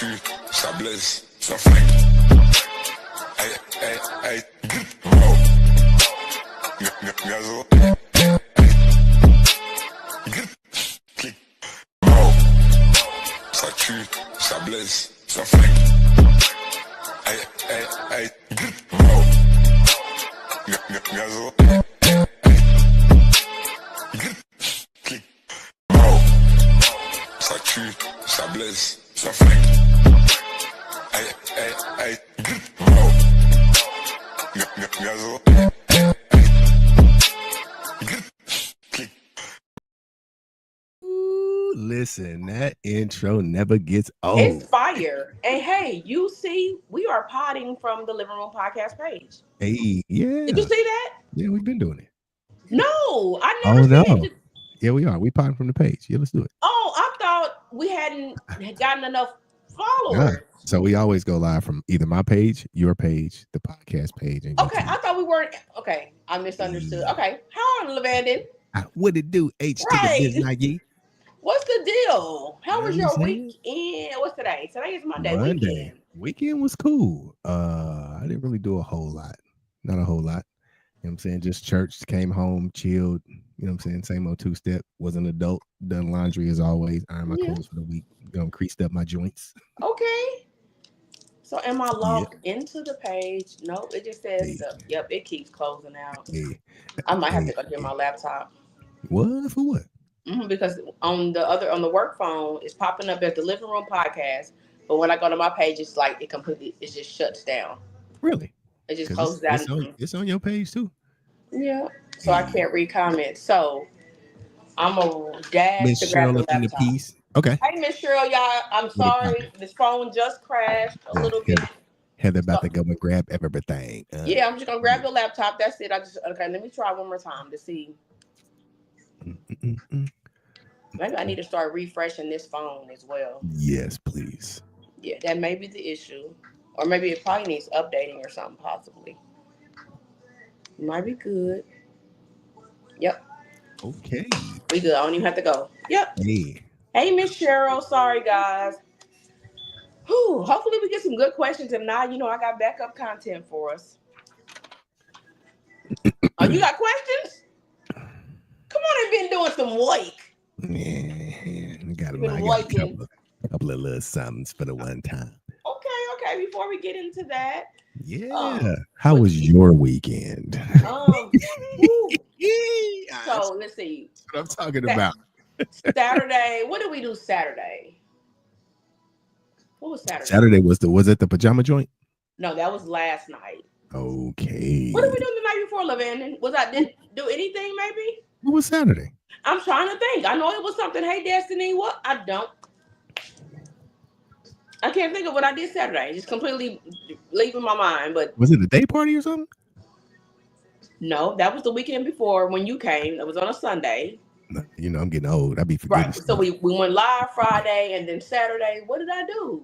tue, ça blesse, ça flingue. Aïe, aïe, aïe, wow. Gazo, clic, wow. Ça tue, ça blesse, ça flingue. Aïe, aïe, aïe, wow. Gazo, clic, wow. Ça tue, ça blesse, ça flingue. Aïe, aïe, aïe, wow. Gazo, clic. Listen, that intro never gets old. It's fire. And hey, you see, we are potting from the Living Room Podcast page. Hey, yeah. Did you see that? Yeah, we've been doing it. No, I never said it. Yeah, we are. We potting from the page. Yeah, let's do it. Oh, I thought we hadn't gotten enough followers. Yeah. So we always go live from either my page, your page, the podcast page. And Okay, I thought we weren't. Okay, I misunderstood. Okay, how are you, Levandin? What it do? H Right. to the Nike. What's the deal? How was You know your what I'm saying? weekend? What's today? Today is Monday. Weekend was cool. I didn't really do a whole lot. Not a whole lot. You know what I'm saying? Just church, came home, chilled. You know what I'm saying? Same old two-step. Was an adult. Done laundry as always. Ironed my clothes for the week. Creased up my joints. Okay. So am I logged into the page? No, it just says, yep, it keeps closing out. I might have to go get my laptop. What? For what? Because on the work phone, it's popping up as the Living Room Podcast. But when I go to my page, it's like it just shuts down. Really? It just closes out. It's on your page too. Yeah. So I can't read comments. So I'm a dash Miss to grab the Cheryl in the laptop. piece. Okay. Hey, Miss Cheryl, y'all. I'm sorry. This phone just crashed a little bit. Heather about to go and grab everything. Yeah, I'm just gonna grab the laptop. That's it. Let me try one more time to see. Maybe I need to start refreshing this phone as well. Yes, please. Yeah, that may be the issue. Or maybe it probably needs updating or something, possibly. Might be good. Yep. Okay. We good. I don't even have to go. Yep. Hey, Miss Cheryl. Sorry, guys. Whew, hopefully we get some good questions. If not, I got backup content for us. Oh, you got questions? Come on, I've been doing some wake. Yeah, got a couple of little somethings for the one time. Okay. Before we get into that. Yeah. How was your weekend? So let's see. That's what I'm talking about. Saturday. What did we do Saturday? What was Saturday? Saturday was it the pajama joint? No, that was last night. Okay. What did we do the night before, Levandin? Didn't do anything, maybe? What was Saturday? I'm trying to think. I know it was something. Hey, Destiny, what? I can't think of what I did Saturday. It's just completely leaving my mind. But was it a day party or something? No, that was the weekend before when you came. It was on a Sunday. I'm getting old. I be forgetting. Right. So we went live Friday and then Saturday. What did I do?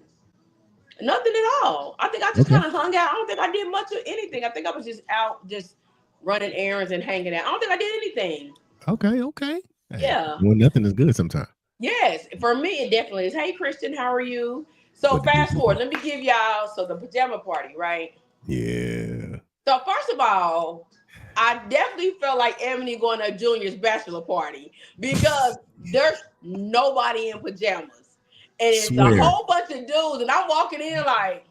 Nothing at all. I think I just kind of hung out. I don't think I did much of anything. I think I was just out, just running errands and hanging out. I don't think I did anything. Okay. Yeah. Well, nothing is good sometimes. Yes. For me, it definitely is. Hey, Christian, how are you? So fast forward. Let me give y'all, the pajama party, right? Yeah. So first of all, I definitely felt like Ebony going to Junior's bachelor party because there's nobody in pajamas. And it's a whole bunch of dudes. And I'm walking in like,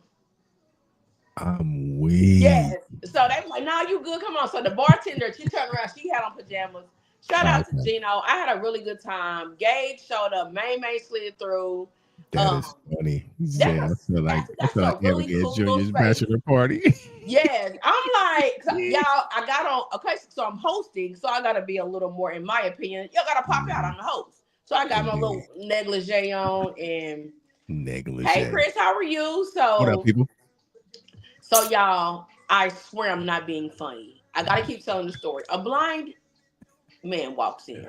I'm weak. Yes. So they were like, nah, you good. Come on. So the bartender, she turned around. She had on pajamas. Shout out to Gino. I had a really good time. Gage showed up. May slid through. That is funny. Yeah, I feel like really cool Junior's bachelor party. Yes. I'm like, y'all, I got on, okay, so I'm hosting, so I got to be a little more, in my opinion, y'all got to pop out on the host. So I got my little negligee on and hey, Chris, how are you? So what up, people? So y'all, I swear I'm not being funny. I got to keep telling the story. A blind man walks in.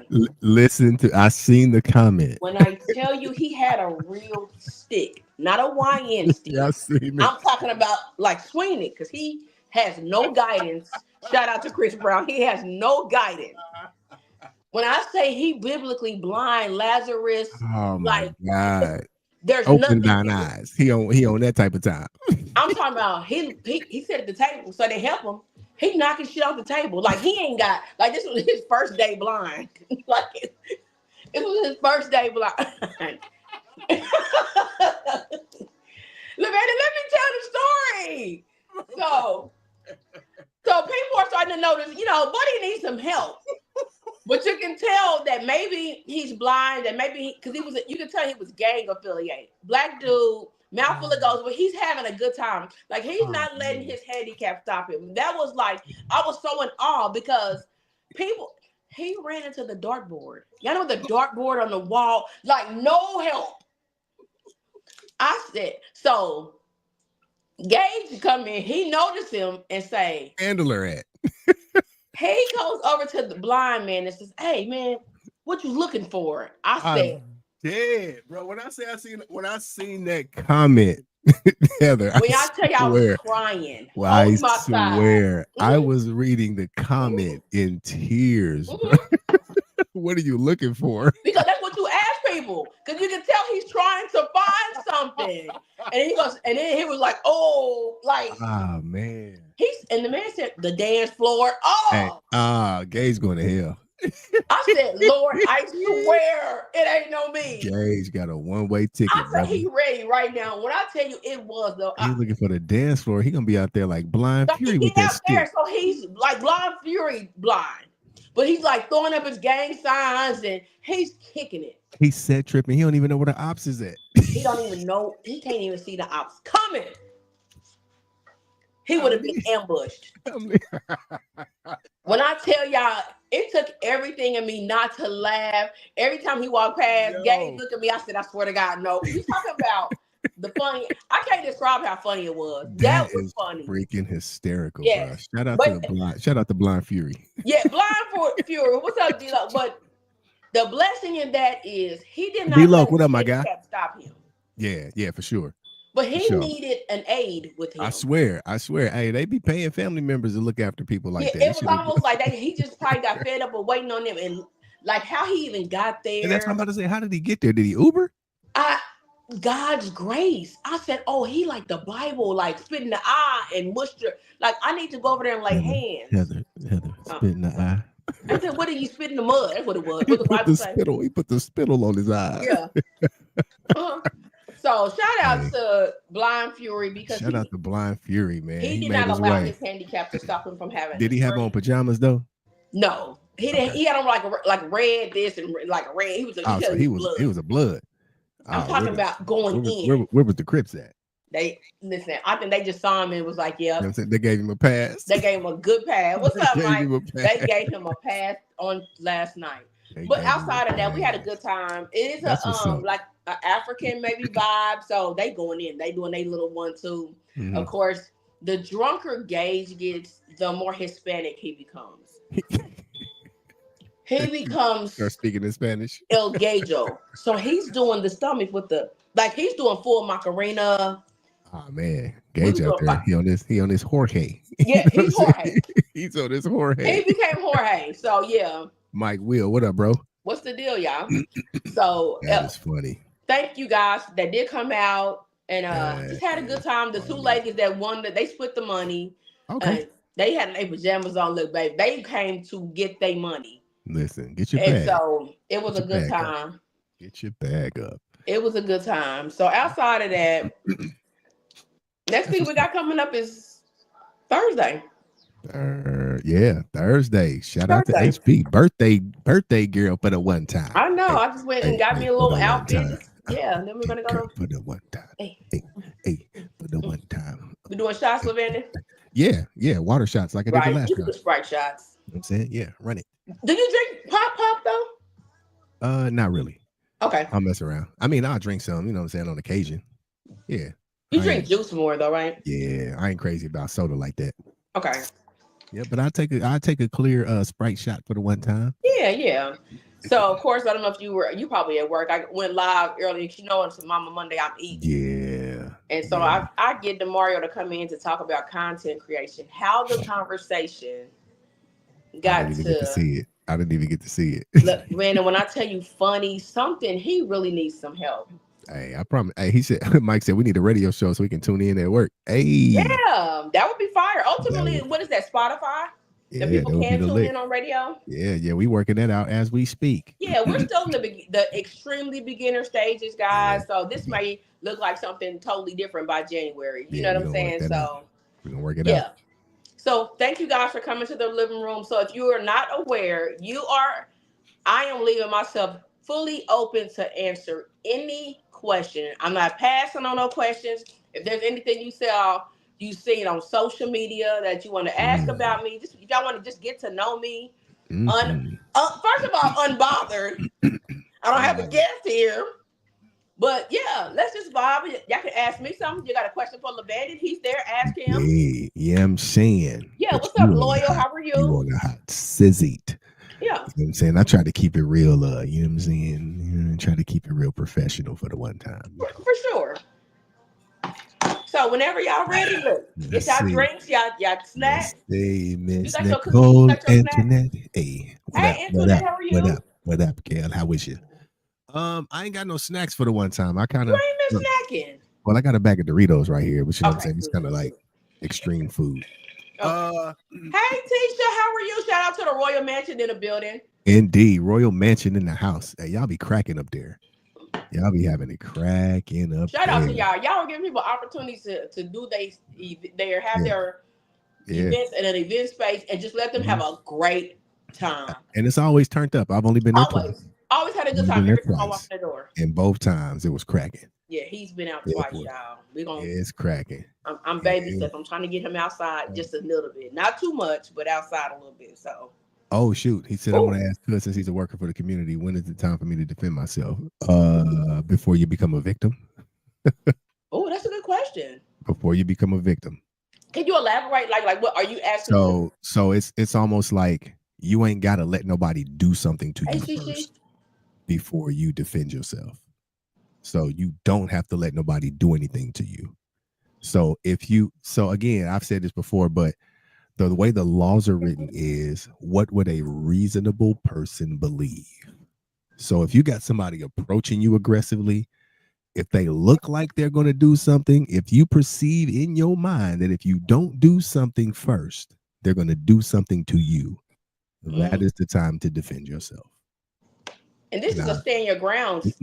I seen the comment. When I tell you he had a real stick, not a YN stick. Yeah, I seen it. I'm talking about like swinging it because he has no guidance. Shout out to Chris Brown. He has no guidance. When I say he biblically blind, Lazarus, oh my God. There's Open nothing. thine eyes. He on that type of time. I'm talking about he sat at the table, so they help him. He knocking shit off the table. Like he ain't got like this was his first day blind. Like it was his first day blind. Let me tell the story. So people are starting to notice, Buddy needs some help. But you can tell that maybe he's blind, and maybe because you can tell he was gang affiliated. Black dude, mouthful of goals, but he's having a good time. Like he's not letting his handicap stop him. That was like, I was so in awe because he ran into the dartboard. Y'all know the dartboard on the wall, like no help. I said, so Gage come in, he noticed him and say, handler at. He goes over to the blind man and says, "Hey man, what you looking for?" I said, "Dead, bro." When I seen that comment, Heather, when I tell you I was crying. Well, I swear, I was reading the comment in tears. What are you looking for? Because that's what you ask people. Because you can tell he's trying to find something. And then he was like, "Oh, like, oh man." And the man said, "The dance floor." Oh, hey, Gage going to hell. I said, "Lord, I swear it ain't no me." Gage got a one-way ticket. I said, he ready right now. When I tell you, it was though. He's looking for the dance floor. He gonna be out there like Blind Fury with that stick. So he's like Blind Fury blind. But he's like throwing up his gang signs and he's kicking it. He's set tripping. He don't even know where the ops is at. He don't even know. He can't even see the ops coming. He would have been ambushed. When I tell y'all, it took everything in me not to laugh. Every time he walked past, Gabe looked at me. I said, "I swear to God, no." You talking about the funny? I can't describe how funny it was. That was funny, freaking hysterical. Yes. Bro. Shout out to Blind Fury. Yeah, Blind Fury. What's up, D-Lo? But the blessing in that is he did not D-Lo, what up, my guy? Stop him. Yeah, for sure. But he needed an aid with him. I swear. Hey, they be paying family members to look after people like that. It was almost like that. He just probably got fed up of waiting on them, and like how he even got there. And that's what I'm about to say. How did he get there? Did he Uber? God's grace. I said, "Oh, he like the Bible, like spit in the eye and moisture. Like I need to go over there and lay hands." Heather, spit in the eye. I said, "What did you spit in the mud?" That's what it was. What the Bible say? He put the spittle on his eye. Yeah. So shout out to Blind Fury because shout out to Blind Fury, man. He did not allow his handicap to stop him from having. Did he have on pajamas though? No, he didn't. He had on like red this and like red. He was a blood. I'm talking about going in. Where was the Crips at? They listen. I think they just saw him and was like, "Yeah." You know they gave him a pass. They gave him a good pass. What's up, Mike? They gave him a pass on last night. But outside of that, we had a good time. It is like an African maybe vibe. So they going in. They doing their little 1-2. Mm-hmm. Of course, the drunker Gage gets, the more Hispanic he becomes. He becomes. Start speaking in Spanish. El Gajo. So he's doing the stomach with he's doing full Macarena. Oh man, Gage out there. He on this Jorge. Yeah, he's Jorge. He's on this Jorge. He became Jorge. So yeah. Mike Will, what up, bro? What's the deal, y'all? So that's funny. Thank you guys that did come out and just had a good time. The two ladies that won, they split the money. Okay. They had their pajamas on. Look, baby, they came to get their money. Listen, get your bag. And so it was a good time. Up. Get your bag up. It was a good time. So outside of that, next thing we got coming up is Thursday. Thursday. Shout out to HP. Birthday girl for the one time. I know. I just went and got me a little outfit. Yeah, then we're gonna go for the one time. Hey, for the one time. We doing shots, Lavender? Yeah, water shots like I did the last time. Sprite shots. You know what I'm saying? Yeah, run it. Do you drink pop though? Not really. Okay. I'll mess around. I mean, I'll drink some, you know what I'm saying, on occasion. Yeah. You drink juice more though, right? Yeah, I ain't crazy about soda like that. Okay. Yeah, but I'll take a clear Sprite shot for the one time. Yeah. So of course, I don't know if you probably at work. I went live earlier. You know, it's Mama Monday. I'm eating. Yeah. And so I get Mario to come in to talk about content creation. How the conversation got I didn't even get to see it. I didn't even get to see it. Look, man, and when I tell you funny, something he really needs some help. Hey, I promise. Hey, he said, Mike said we need a radio show so we can tune in at work. Hey, Yeah, that would be fire. that Ultimately, would, what is that? Spotify? That yeah, people that would be can the tune lick. in on radio. Yeah, we working that out as we speak. Yeah, we're still in the extremely beginner stages, Yeah, guys. So this may look like something totally different by January. You yeah, know what we're I'm gonna work saying? that out. So We're gonna work it out. yeah. So thank you guys for coming to the living room. So if you are not aware, I am leaving myself fully open to answer any question. I'm not passing on no questions. If there's anything you've seen on social media that you want to ask about me, just if y'all want to just get to know me, first of all, unbothered. I don't have a guest here. But yeah, let's just vibe. Y'all can ask me something. You got a question for LeBandit? He's there. Ask him. Yeah, I'm saying. Yeah, But what's up, Loyal? How are you you? on a hot sizzit. Yeah. You know what I'm saying? I try to keep it real, you know what I'm saying? Try to keep it real professional for the one time. For sure. So whenever y'all ready, look, get y'all drinks, y'all snacks. Hey, Miss You got your cookies, you got your snacks? Antoinette. Hey, Hey, Antoinette, how are you? What up, Gail? How is you? I ain't got no snacks for the one time. I kind You of ain't been snacking. well, I got a bag of Doritos right here, but you know what I'm Okay, saying? It's kind of like extreme food. Okay. Hey, Tisha, how are you? Shout out to the Royal Mansion in the building. Indeed, Royal Mansion in the house. Hey, y'all be cracking up there. Y'all be having it cracking up. Shout out to y'all. Y'all are giving people opportunities to do their events in an event space and just let them have a great time. And it's always turned up. I've only been there twice. Always had a good time every time I walked in the door. And both times it was cracking. Yeah, he's been out twice, y'all. It's cracking. I'm baby stuff. I'm trying to get him outside just a little bit. Not too much, but outside a little bit. So oh shoot. He said I want to ask Cuz since he's a worker for the community, when is the time for me to defend myself? Before you become a victim. Oh, that's a good question. Before you become a victim. Can you elaborate? Like what are you asking? So it's almost like you ain't gotta let nobody do something to you first before you defend yourself. So you don't have to let nobody do anything to you. So again, I've said this before, but the way the laws are written is what would a reasonable person believe? So if you got somebody approaching you aggressively, if they look like they're going to do something, if you perceive in your mind that if you don't do something first, they're going to do something to you, that is the time to defend yourself. And this is a stand your ground.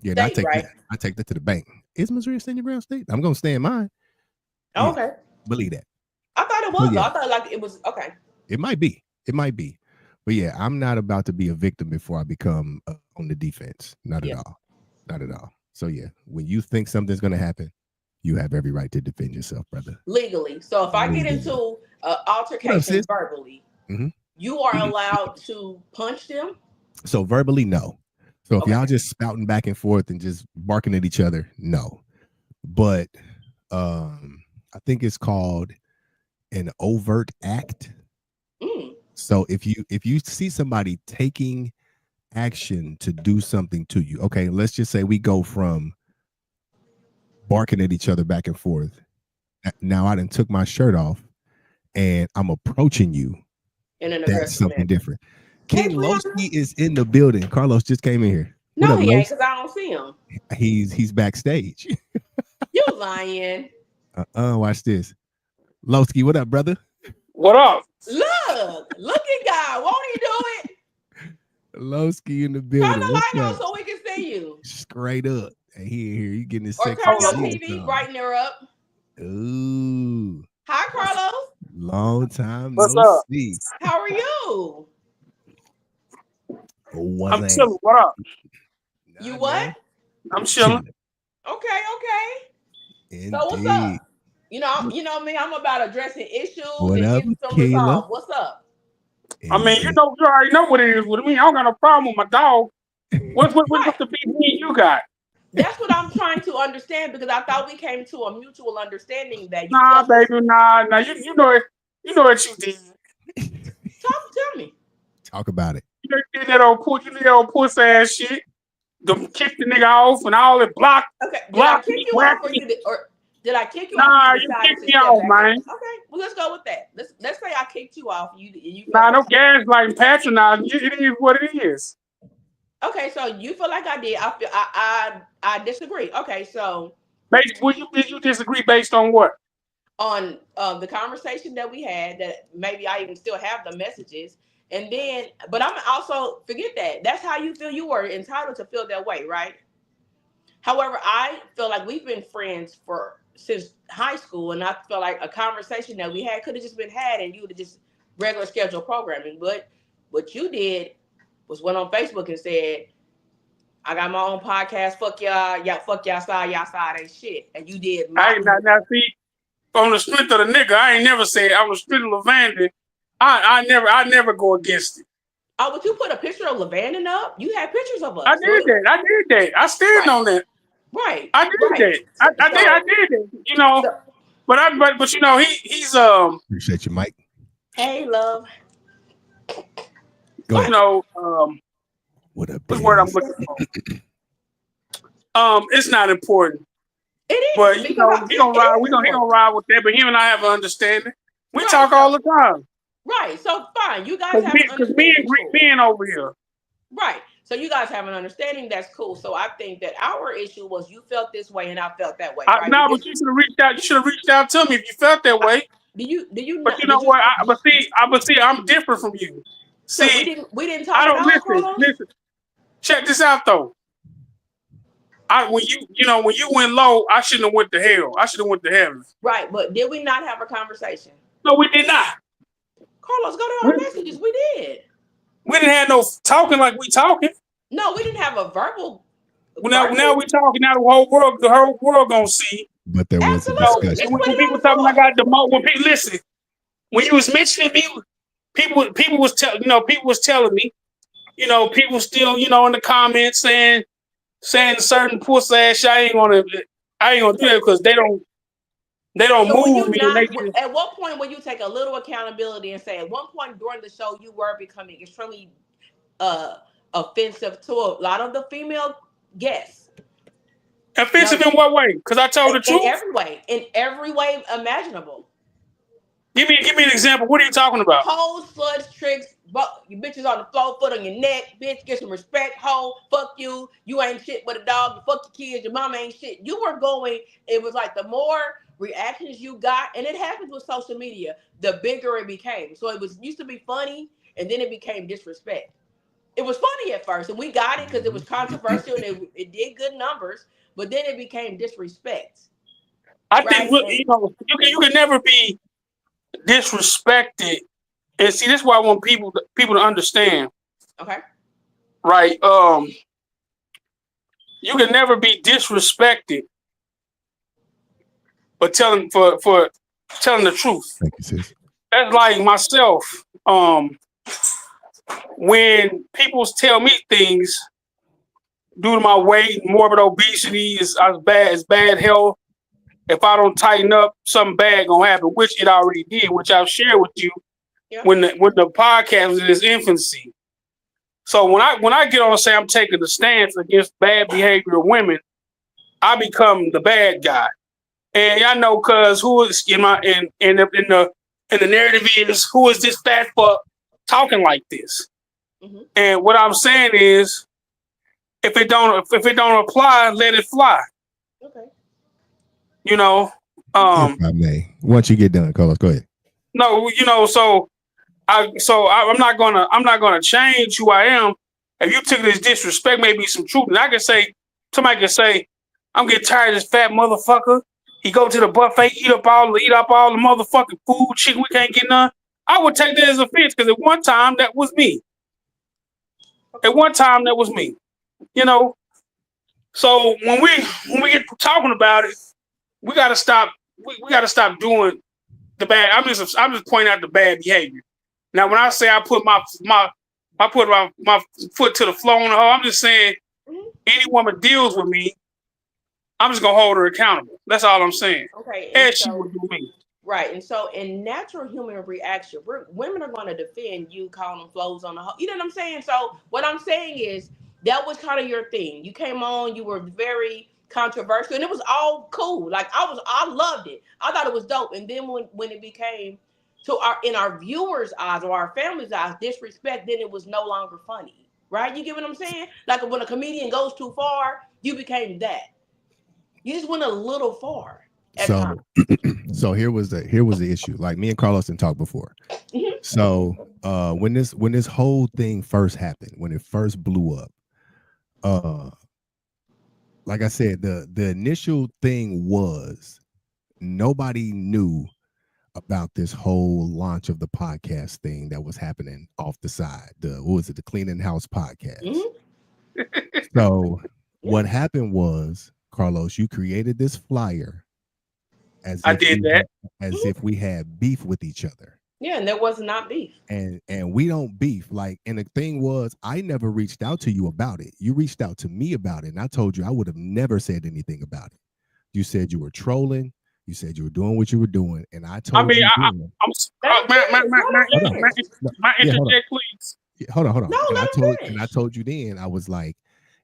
Yeah, state, I take that to the bank. Is Missouri a stand your ground state? I'm going to stand mine. Oh, yeah, okay. Believe that. I thought it was. Yeah. I thought like it was. Okay. It might be. But yeah, I'm not about to be a victim before I become on the defense. Not at all. Not at all. So yeah, when you think something's going to happen, you have every right to defend yourself, brother. Legally. So if I get into an altercation verbally, you are allowed to punch them? So verbally, no. So if y'all just spouting back and forth and just barking at each other, no. But I think it's called an overt act. So if you see somebody taking action to do something to you, okay, let's just say we go from barking at each other back and forth. Now I done took my shirt off and I'm approaching you. That's something different. King Lowski is in the building. Carlos just came in here. No, he ain't, because I don't see him. He's backstage. You lying. Watch this. Lowski, what up, brother? What up? Look at God. Won't he do it? Lowski in the building. Turn the light on so we can see you. Straight up. And he here. You getting this or turn your TV, brighten her up. Ooh. Hi, Carlos. Long time What's no up? see. How are you? I'm chilling. What up? You what? I'm chilling. Okay. Indeed. So what's up? You know me. I'm about addressing issues what and up, getting some resolved. What's up? I mean, you already know what it is with me. I don't got no problem with my dog. What's the big me you got? That's what I'm trying to understand, because I thought we came to a mutual understanding that you. Nah, baby, nah. You know it. You know what you did. Tell me. Talk about it. You did that old pussy ass shit. Kick the nigga off and all that block. Okay. Did I kick you off or did I kick you off? Nah, you kicked me off, man. Okay, well let's go with that. Let's say I kicked you off. You nah, no gaslighting, patronizing. It is what it is. Okay, so you feel like I did. I disagree. Okay, so Did you disagree based on what? on the conversation that we had, that maybe I even still have the messages, and then, but I'm also forget that. That's how you feel. You were entitled to feel that way, right? However, I feel like we've been friends for since high school, and I feel like a conversation that we had could have just been had, and you would have just regular scheduled programming. But what you did was went on Facebook and said, "I got my own podcast. Fuck y'all, fuck y'all side ain't shit." And you did I my. ain't not now see on the strength of the nigga. I ain't never said I was strength of Lavander. I never go against it. Oh, but you put a picture of Levanon up. You had pictures of I us. did that. I stand Right, on that. right, I did right. that. I did that. You know, So, but you know, he's Appreciate you, Mike. hey, love. Go Go you ahead. ahead. know, What up, what's the word I'm Dez? looking for? It's not important. It But is you because know, he gonna it ride. is He gonna important. ride with that. But him and I have an understanding. We Right. talk all So the time. right. So fine. You guys Cause have me, an cause me understanding. and Greek Cool. men over here. Right. So you guys have an understanding. That's cool. So I think that our issue was you felt this way and I felt that way. Right. No, And but you should have reached out. You should have reached out to me if you felt that way. do you But not? you know Did you? what? But see, I'm different from you. So See, we didn't I talk at don't all, listen. Carlos. Listen, check this out though. When when you went low, I shouldn't have went to hell. I should have went to heaven. Right. But did we not have a conversation? No, we did not. Carlos, go to We, our messages. We did. we didn't have no talking like we talking. No, we didn't have a Now verbal. we talking. Now the whole world gonna see. But there was a You know, Absolutely. discussion. Just when put it people on the talking, I floor. got the mo. When people listen, when you was mentioning me, people was telling people was telling me, people still in the comments saying certain pussy ass shit. I ain't gonna do that because they don't So when move you me and not they just at what point will you take a little accountability and say at one point during the show you were becoming extremely uh offensive to a lot of the female guests. offensive Now in what way? Because I told the truth. in every way imaginable. Give me an example. What are you talking about? Hoes, sluts, tricks, you bitches on the floor, foot on your neck, bitch, get some respect, hoe, fuck you, you ain't shit but a dog, you fuck your kids, your mama ain't shit. You were going, it was like the more reactions you got, and it happens with social media, the bigger it became. So it was used to be funny, and then it became disrespect. It was funny at first, and we got it because it was controversial and it did good numbers, but then it became disrespect, I think right? And you can never be disrespected. And see, this is why I want people to understand, okay, right? You can never be disrespected for telling the truth. Thank you, sis. That's like myself. When people tell me things due to my weight, morbid obesity, is bad health. If I don't tighten up, something bad gonna happen, which it already did, which I've shared with you yeah, when the podcast was in its infancy. So when I get on and say I'm taking the stance against bad behavior of women, I become the bad guy. And y'all know, cause who is in the narrative is who is this fat fuck talking like this? hmm And what I'm saying is, if it don't apply, let it fly. okay. You know. If I may. Once you get done, Carlos, go ahead. No, I'm not gonna change who I am. If you took this disrespect, maybe some truth, and somebody can say, I'm getting tired of this fat motherfucker. He go to the buffet, eat up all the motherfucking food, chicken, we can't get none. I would take that as offense because at one time that was me. At one time that was me. You know. So when we get talking about it, we gotta stop. We gotta stop doing the bad. I'm just pointing out the bad behavior. Now, when I say I put my foot to the floor on the hoe, I'm just saying Mhm. any woman deals with me, I'm just gonna hold her accountable. That's all I'm saying. Okay, and As she so would do me. right, and so in natural human reaction, women are going to defend you, calling them flows on the hoe. You know what I'm saying? So what I'm saying is that was kind of your thing. You came on, you were very controversial, and it was all cool. Like I loved it. I thought it was dope. And then when it became to our in our viewers' eyes or our family's eyes disrespect, then it was no longer funny. right? You get what I'm saying? Like when a comedian goes too far, you became that. You just went a little far. So here was the issue. Like me and Carlos didn't talk before. Mhm. So when this whole thing first happened, when it first blew up, like I said, the initial thing was nobody knew about this whole launch of the podcast thing that was happening off the side. The Cleaning House podcast. Mm-hmm. So what happened was, Carlos, you created this flyer as if we had beef with each other. Yeah, and there was not beef. And we don't beef. Like, and the thing was, I never reached out to you about it. You reached out to me about it, and I told you I would have never said anything about it. You said you were trolling. You said you were doing what you were doing, and I told you. Interject, please. Hold on. No, I told you then, I was like,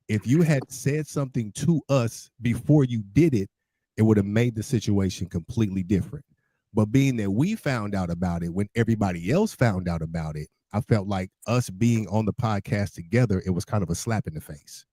if you had said something to us before you did it, it would have made the situation completely different. But being that we found out about it when everybody else found out about it, I felt like us being on the podcast together, it was kind of a slap in the face.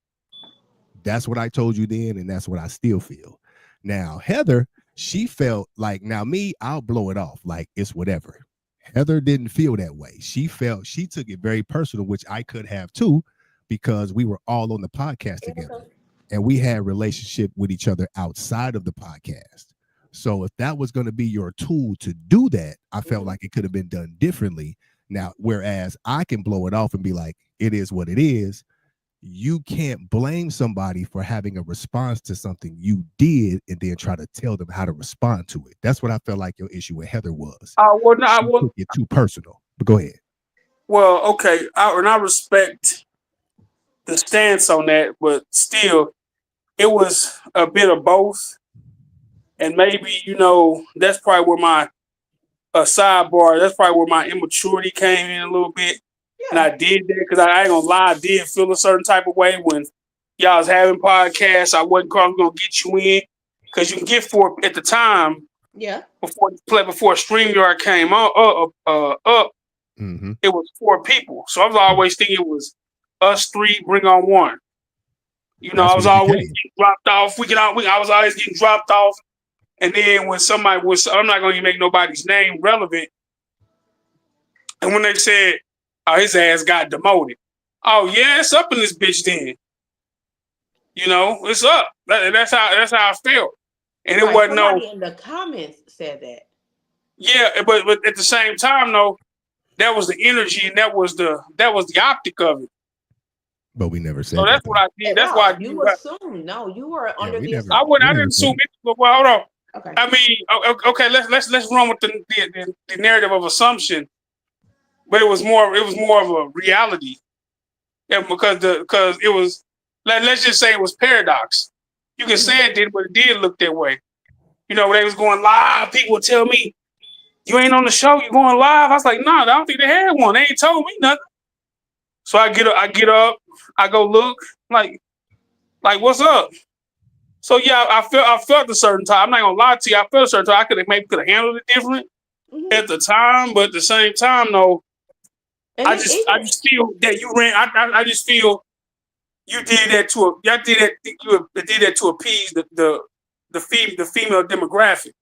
That's what I told you then, and that's what I still feel. Now, Heather, she felt like, now me, I'll blow it off like it's whatever. Heather didn't feel that way. She took it very personal, which I could have too, because we were all on the podcast together and we had a relationship with each other outside of the podcast. So if that was going to be your tool to do that, I felt like it could have been done differently. Now, whereas I can blow it off and be like, it is what it is. You can't blame somebody for having a response to something you did and then try to tell them how to respond to it. That's what I felt like your issue with Heather was. Took it too personal. But go ahead. Well, okay, I respect the stance on that, but still, it was a bit of both. And maybe, that's probably where my sidebar, that's probably where my immaturity came in a little bit. Yeah. And I did that because I ain't gonna lie, I did feel a certain type of way when y'all was having podcasts. I wasn't going to get you in because you can get at the time. Yeah. Before StreamYard came up, It was 4 people. So I was always thinking it was us 3, bring on 1. I was always getting dropped off. I was always getting dropped off. And then when somebody was, I'm not going to make nobody's name relevant. And when they said, oh, his ass got demoted. Oh, yeah, it's up in this bitch then. It's up. That's how I felt. And it wasn't in the comments said that. Yeah, but at the same time, though, that was the energy and that was the optic of it. But we never said. So that's what I did. That's why you assumed. No, you were under the. I didn't assume it. But hold on. Okay. I mean, okay. Let's run with the narrative of assumption. But it was more of a reality. Yeah, because it was. Let's just say it was paradox. You can say it did, but it did look that way. When they was going live, people would tell me, "You ain't on the show. You going live?" I was like, "No, I don't think they had one. They ain't told me nothing." So I get up, I go look, like what's up? So yeah, I felt a certain time. I'm not gonna lie to you, I felt a certain time. I could have handled it different at the time, but at the same time, no. I just feel that you ran. I just feel you did that to appease the female demographic.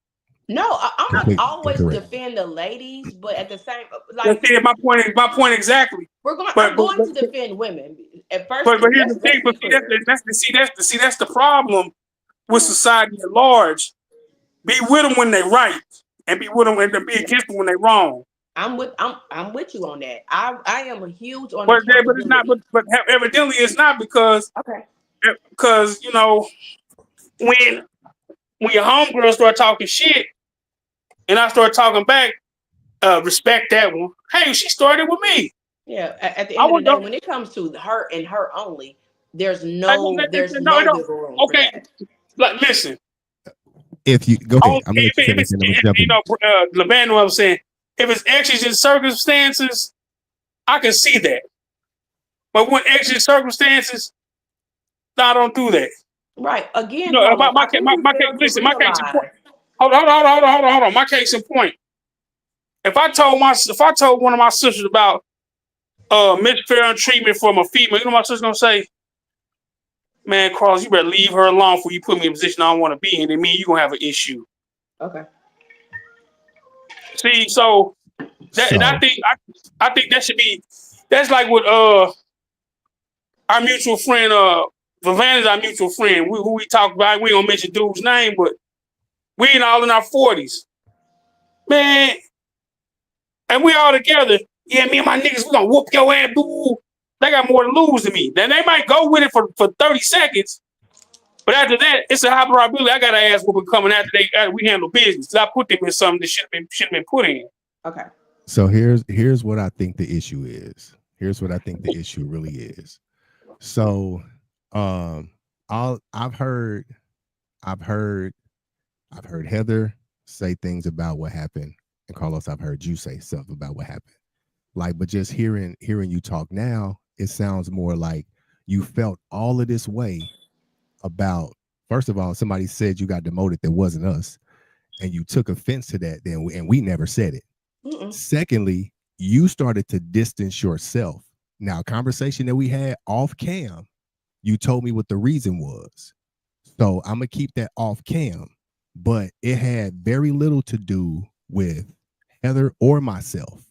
No, I'm not always defend the ladies, but at the same, like my point exactly. I'm going to defend women at first. But here's the thing. But that's the problem with society at large. Be with them when they right, and be with them and be against them when they wrong. I'm with you on that. I am a huge on. But it's not. But evidently it's not because because when your homegirl start talking shit. And I started talking back, respect that one. Hey, she started with me. Yeah, at the end of the day, when it comes to her and her only, there's no wiggle room. Okay, like listen. If you go ahead, I'm going to finish. LeBan was saying, if it's exigent circumstances, I can see that. But when exigent circumstances, I don't do that. Right. Again, my case in point. Hold on. My case in point. If I told one of my sisters about misfair treatment from a female. You know what my sister's gonna say? Man, Carlos, you better leave her alone before you put me in a position I don't want to be in. And me, you gonna have an issue. Okay. See, so that, and I think that should be. That's like what our mutual friend Vavan is our mutual friend. Who we talk about. We don't mention dude's name, but we ain't all in our 40s, man, and we all together. Yeah, me and my niggas, we gonna whoop your ass, boo. They got more to lose than me. Then they might go with it for 30 seconds. But after that, it's a high probability I got to ask what we're coming after we handle business. I put them in something that should have been put in. Okay. So here's what I think the issue is. Here's what I think the issue really is. So I've heard Heather say things about what happened. And Carlos, I've heard you say stuff about what happened. Like, but just hearing you talk now, it sounds more like you felt all of this way about, first of all, somebody said you got demoted that wasn't us, and you took offense to that, and we never said it. Secondly, you started to distance yourself. Now, conversation that we had off cam, you told me what the reason was. So I'm gonna keep that off cam, but it had very little to do with Heather or myself.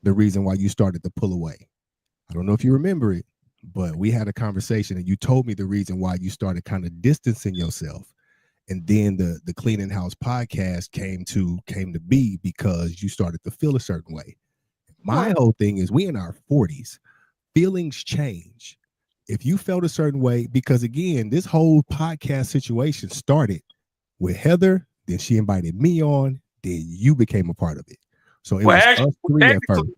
The reason why you started to pull away. I don't know if you remember it, but we had a conversation and you told me the reason why you started kind of distancing yourself. And then the Cleaning House podcast came to be because you started to feel a certain way. My whole thing is we in our 40s, feelings change. If you felt a certain way, because again, this whole podcast situation started with Heather, then she invited me on, then you became a part of it. So it was actually, us three at first.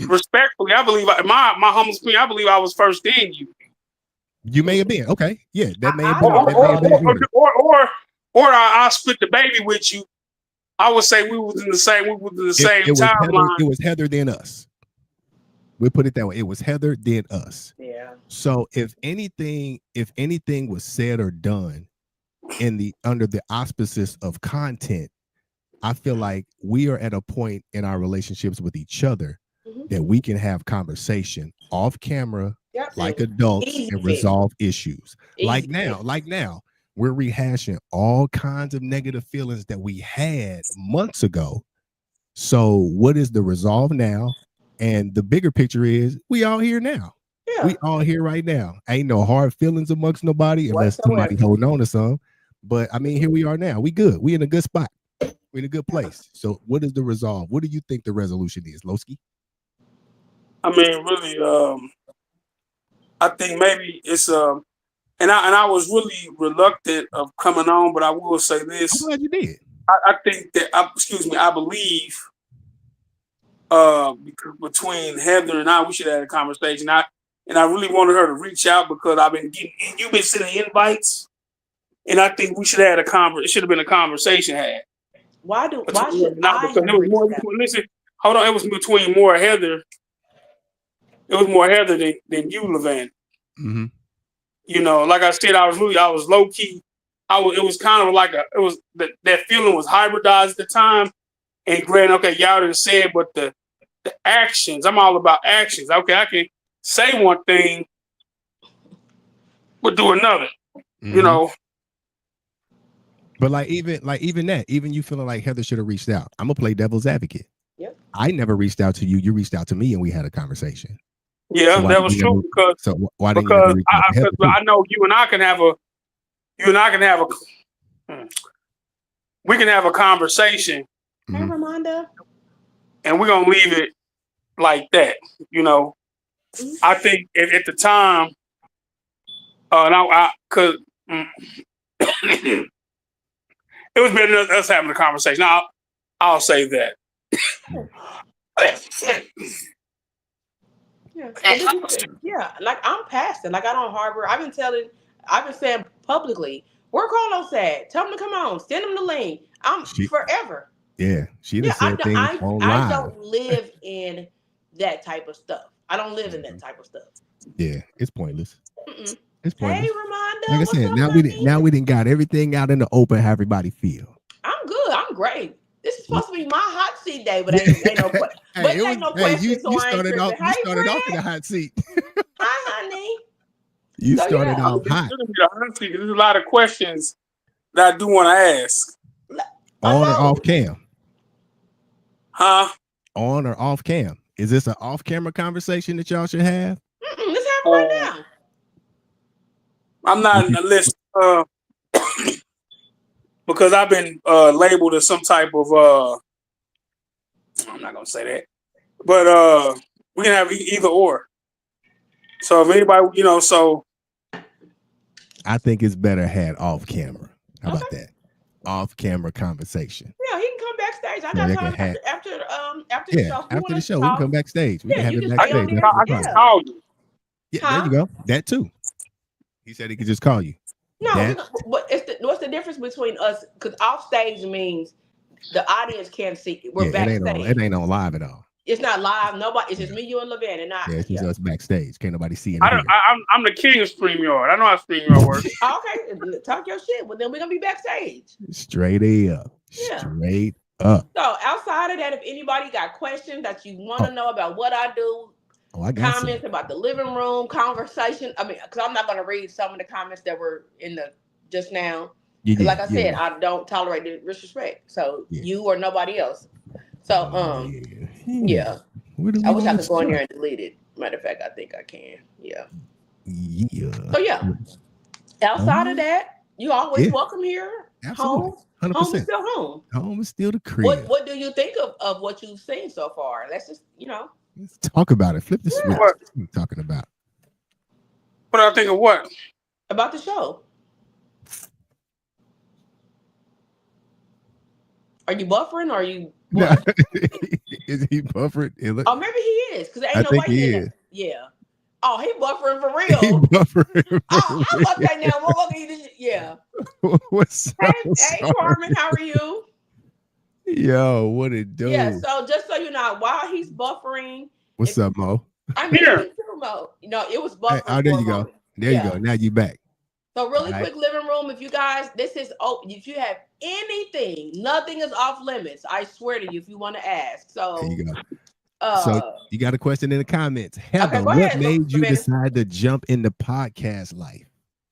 Respectfully, I believe my humble opinion, I believe I was first in you. You may have been. Okay. Yeah, that may have been. Or I split the baby with you. I would say we was in the same timeline. It was Heather then us. We put it that way. It was Heather then us. Yeah. So if anything was said or done under the auspices of content, I feel like we are at a point in our relationships with each other that we can have conversation off camera, like adults, and resolve issues. Like now, we're rehashing all kinds of negative feelings that we had months ago. So what is the resolve now? And the bigger picture is we all here now. Yeah. We all here right now. Ain't no hard feelings amongst nobody unless somebody holding on to some. But I mean, here we are now. We good. We in a good spot. We're in a good place. So what is the resolve? What do you think the resolution is, Lowski? I mean, really, I think maybe it's and I was really reluctant of coming on, but I will say this. I'm glad you did. I think that I believe between Heather and I, we should have a conversation. I really wanted her to reach out because you've been sending invites, and I think we should have had it should have been a conversation had. Why should I? Because it was more, listen, hold on. It was between more Heather. It was more Heather than you, Levan. Mm-hmm. You know, like I said, I was low key. It was kind of like that feeling was hybridized at the time. And granted, okay, y'all didn't say it, but the actions. I'm all about actions. Okay, I can say one thing, but do another. Mm-hmm. You know. But even you feeling like Heather should have reached out. I'm gonna play devil's advocate. Yep. I never reached out to you. You reached out to me, and we had a conversation. Yeah, so that was true because I know you and I can have we can have a conversation. Hey, Ramonda. And we're gonna leave it like that, you know. Mm-hmm. I think at the time, it was better than us having a conversation. I'll say that. Yeah, like I'm past it. Like I don't harbor. I've been saying publicly, where Carlos at? Tell him to come on. Send him the link. Forever. Yeah, she done said things on live. I don't live in that type of stuff. I don't live in that type of stuff. Yeah, it's pointless. Mm-mm. It's pointless. Hey, Ramonda. Like I said, now we didn't got everything out in the open. How everybody feel? I'm good. I'm great. This is supposed to be my hot seat day, but ain't no question. But ain't no question. So you I ain't started off. tripping. You Hey, started off in Fred. the hot seat. Hi, honey. You So, started yeah. off It's hot. gonna be the hot seat. There's a lot of questions that I do want to ask. On or off cam? Huh? On or off cam? Is this an off camera conversation that y'all should have? Let's have it right now. I'm not in the list because I've been labeled as some type of I'm not gonna say that, but we can have either or. So if anybody, so I think it's better had off camera. How about that? Off camera conversation. Yeah, he can come backstage. I Yeah, got they time can after the show. After the show, we can come backstage. We Yeah, can have you it can stay backstage. on I there. can call you. Yeah, there you go. That too. He said he could just call you. No, That- but what's the difference between us? Because off stage means the audience can't see. We're backstage. It ain't on live at all. It's not live. Nobody. It's just me, you, and Levan, and I. Yeah, it's just us backstage. Can't nobody see it. I'm the king of StreamYard. I know how StreamYard works. Okay, talk your shit. Well, then we're gonna be backstage. Straight up. Yeah. Straight up. So outside of that, if anybody got questions that you want to know about what I do, I got comments about the living room conversation. I mean, because I'm not gonna read some of the comments that were in the just now. Like I said, I don't tolerate the disrespect. So you or nobody else. So yeah. I wish I could go in there and delete it. Matter of fact, I think I can. Yeah. Yeah. So yeah. Outside of that, you always welcome here. Absolutely. Home. 100%. Home is still home. Home is still the crib. What do you think of what you've seen so far? Let's just, Let's talk about it. Flip the switch. What are you talking about? What I think of what? About the show. Are you buffering or are you what? Is he buffering? Oh, maybe he is, because ain't I no think way he is. Yeah. Oh, he buffering for real. He buffering. I'm about that now. What can you do? Yeah. What's up? Hey, Carmen, how are you? Yo, what it do? Yeah, so just so you know, while he's buffering. What's up, Mo? I mean, Here. me too, Mo. It was buffering. Hey, there you go. There you go. Now you back. So really quick, living room. If you guys, this is open. If you have anything, nothing is off limits. I swear to you, if you want to ask. So there you go. So you got a question in the comments. Heather, go what ahead. made you decide to jump into podcast life?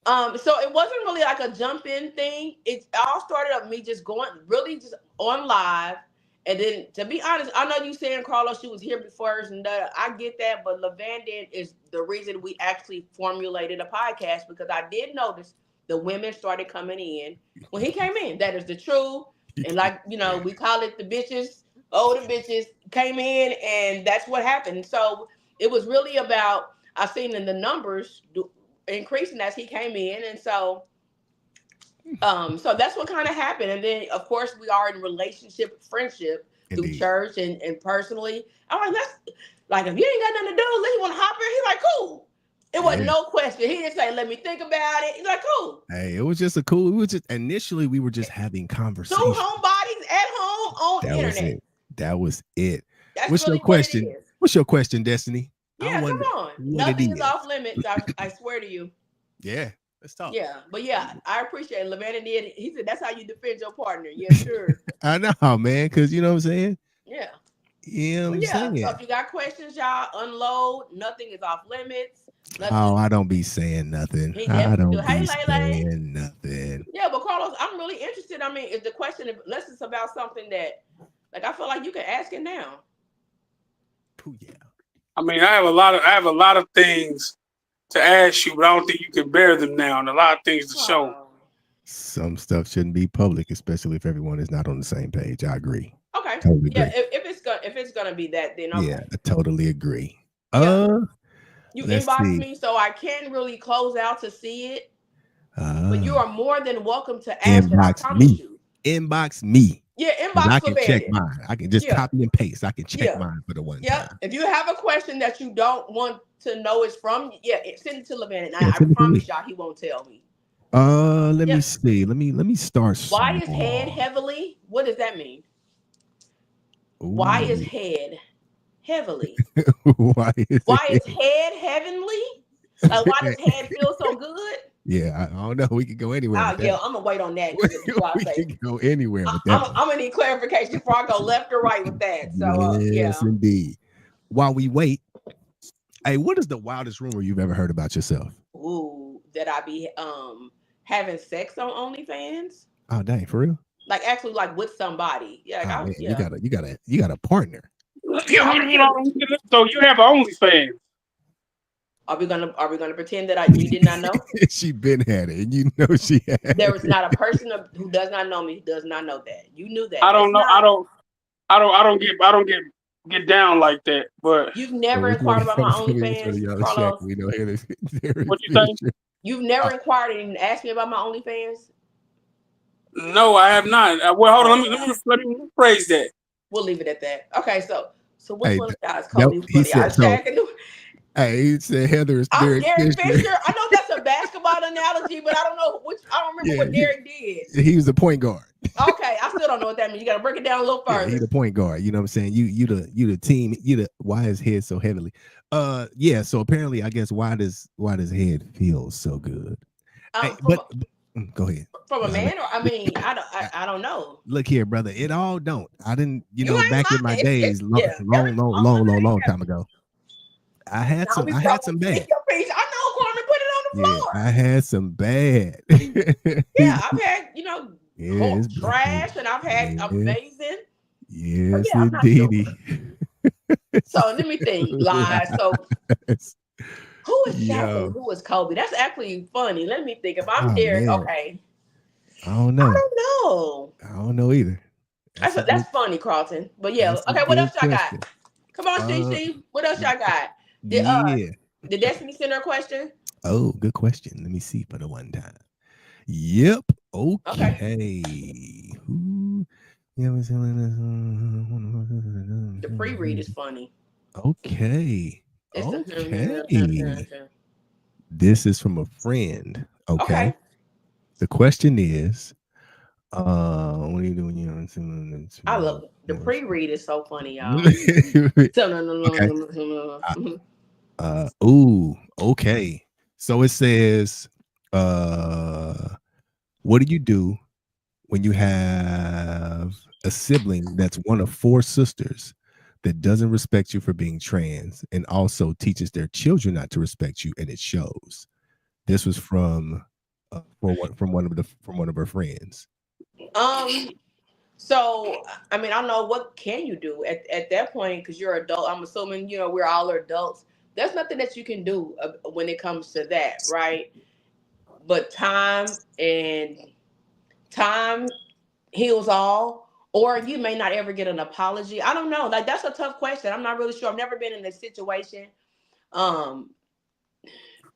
So it wasn't really like a jump in thing. It all started up me just going really just on live. And then to be honest, I know you saying Carlos, she was here before and I get that, but Lavandin is the reason we actually formulated a podcast, because I did notice the women started coming in when he came in. That is the truth. And like, we call it the bitches, older bitches came in, and that's what happened. So it was really about, I seen in the numbers increasing as he came in. And so that's what kind of happened. And then of course we are in relationship, friendship through church and personally. I'm like, if you ain't got nothing to do, you want to hop in? He's like, cool. It wasn't no question. He didn't say, let me think about it. He's like, cool. Hey, it was just initially we were just having conversations. 2 homebodies at home on the internet. That was it. That's What's really your question? What it is. What's your question, Destiny? Yeah, come on. Nothing is off limits. I swear to you. Yeah. Let's talk. Yeah, but yeah, I appreciate it. Lavana did. He said that's how you defend your partner. Yeah, sure. I know, man, because you know what I'm saying? Yeah. Yeah, I'm saying. So if you got questions, y'all unload. Nothing is off limits. Oh, I don't be saying nothing. I don't be saying nothing. Yeah, but Carlos, I'm really interested. I mean, if the question, unless it's about something that, like, I feel like you can ask it now. Yeah. I mean, I have a lot of things to ask you, but I don't think you can bear them now, and a lot of things to show. Some stuff shouldn't be public, especially if everyone is not on the same page. I agree. Okay. Totally yeah, agree. if it's gonna be that, then okay. Yeah, I totally agree. Yeah. You inbox me so I can really close out to see it. But you are more than welcome to ask. Inbox me. Inbox me. Yeah, inbox. I can check mine. I can just copy and paste. I can check mine for the one time. If you have a question that you don't want to know is from, send it to Levan. And I promise y'all he won't tell me. Let me see. Let me start. Why is head heavily? What does that mean? Ooh. Why is head heavily? Why is head heavenly? Why does head feel so good? Yeah, I don't know. We can go anywhere with Yeah, that. I'm gonna wait on that before I We say. can go anywhere with I'm that. gonna need clarification before I go left or right with that. So Yes, yeah. indeed. While we wait, hey, what is the wildest rumor you've ever heard about yourself? Ooh, that I be having sex on OnlyFans? Oh, dang, for real? Like actually like with somebody. Yeah, like Oh man, you yeah. got a partner. So you have OnlyFans. Are we gonna pretend that you did not know? She been had it, and you know she had There is it. not a person who does not know me who does not know that. You knew that. I It's don't know. not. I don't get down like that. But You've Well, never which one inquired about my which one of OnlyFans, y'all is Shaq? Carlos. We know here is what you think? You've never inquired and asked me about my OnlyFans. No, I have not. Well, hold on. Oh, Let me rephrase that. we'll leave it at that. Okay, so which Hey, one of y'all is no, Kobe? Which he one of y'all said is so. Shaq? Hey, he said Heather is I'm Derek Derek Fisher. Fisher. I know that's a basketball analogy, but I don't know which. I don't remember what Derek did. He was the point guard. Okay, I still don't know what that means. You got to break it down a little Yeah, further. he the point guard. You know what I'm saying? You the team. Why his head so heavily? Yeah. So apparently, I guess why does head feel so good? Hey, but go ahead. From a man, or I mean, I don't know. Look here, brother. It all don't. I didn't. You ain't back in my lying. days, long time ago. I had some bad. I know, Carmen. Put it on the Yeah, floor. I had some bad. Yeah, I've had Yes, trash, and I've had amazing. Yes, Yeah, I'm not sure. indeed. So let me think. Lies. So who is Shaq Yo. and who is Kobe? That's actually funny. Let me think. If I'm Derek, man. okay. I don't know. I don't know either. That's funny, Carlton. But yeah, okay. What else y'all got? Come on, CC. What else y'all got? The Destiny Center question. Oh, good question. Let me see for the one time. Yep. Okay. Who? The pre-read is funny. Okay. This is from a friend. Okay. The question is, what are you doing? I love it. The pre-read is so funny, y'all. Okay. So it says, what do you do when you have a sibling that's one of 4 sisters that doesn't respect you for being trans and also teaches their children not to respect you, and it shows? This was from one of her friends. So I mean, I don't know, what can you do at that point, because you're adult. I'm assuming we're all adults. There's nothing that you can do when it comes to that, right? But time heals all, or you may not ever get an apology. I don't know. Like, that's a tough question. I'm not really sure. I've never been in this situation.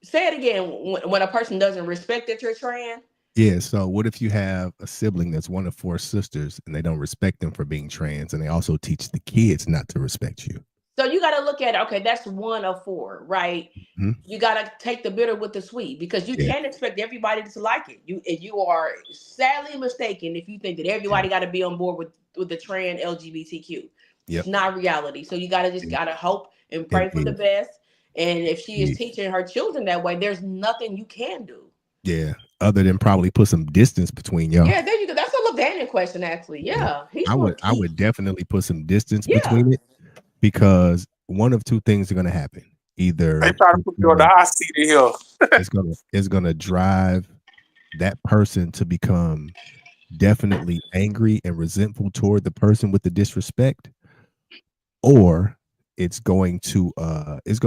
Say it again. When a person doesn't respect that you're trans. Yeah. So what if you have a sibling that's one of 4 sisters and they don't respect them for being trans, and they also teach the kids not to respect you? So you got to look at it. Okay, that's 1 of 4, right? Mm-hmm. You got to take the bitter with the sweet, because you can't expect everybody to like it. You are sadly mistaken if you think that everybody got to be on board with the trans LGBTQ. It's not reality. So you got to hope and pray for the best. And if she is teaching her children that way, there's nothing you can do. Yeah, other than probably put some distance between y'all. Yeah, there you go. That's a Levannon question, actually. Yeah, I would definitely put some distance between it, because one of 2 things are going to happen. Either they try to put you on the hot seat in here. it's gonna drive that person to become definitely angry and resentful toward the person with the disrespect, or it's going to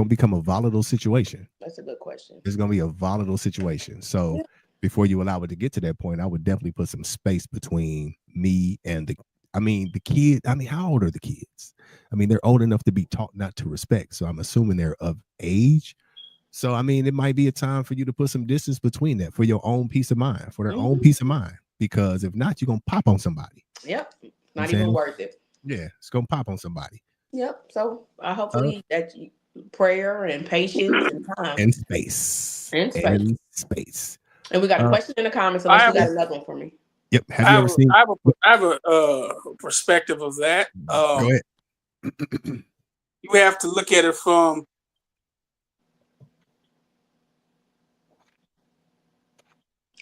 become a volatile situation. That's a good question. It's going to be a volatile situation. So before you allow it to get to that point, I would definitely put some space between me and the kid. I mean, how old are the kids? I mean, they're old enough to be taught not to respect. So I'm assuming they're of age. So, I mean, it might be a time for you to put some distance between that for your own peace of mind, for their own peace of mind. Because if not, you're going to pop on somebody. Yep. Not even worth it. Yeah, it's going to pop on somebody. Yep. So hopefully that prayer and patience and time. And space. And space. And we got a question in the comments, unless you got another one for me. Yep. Have you ever seen? I have a perspective of that. Go ahead. You have to look at it from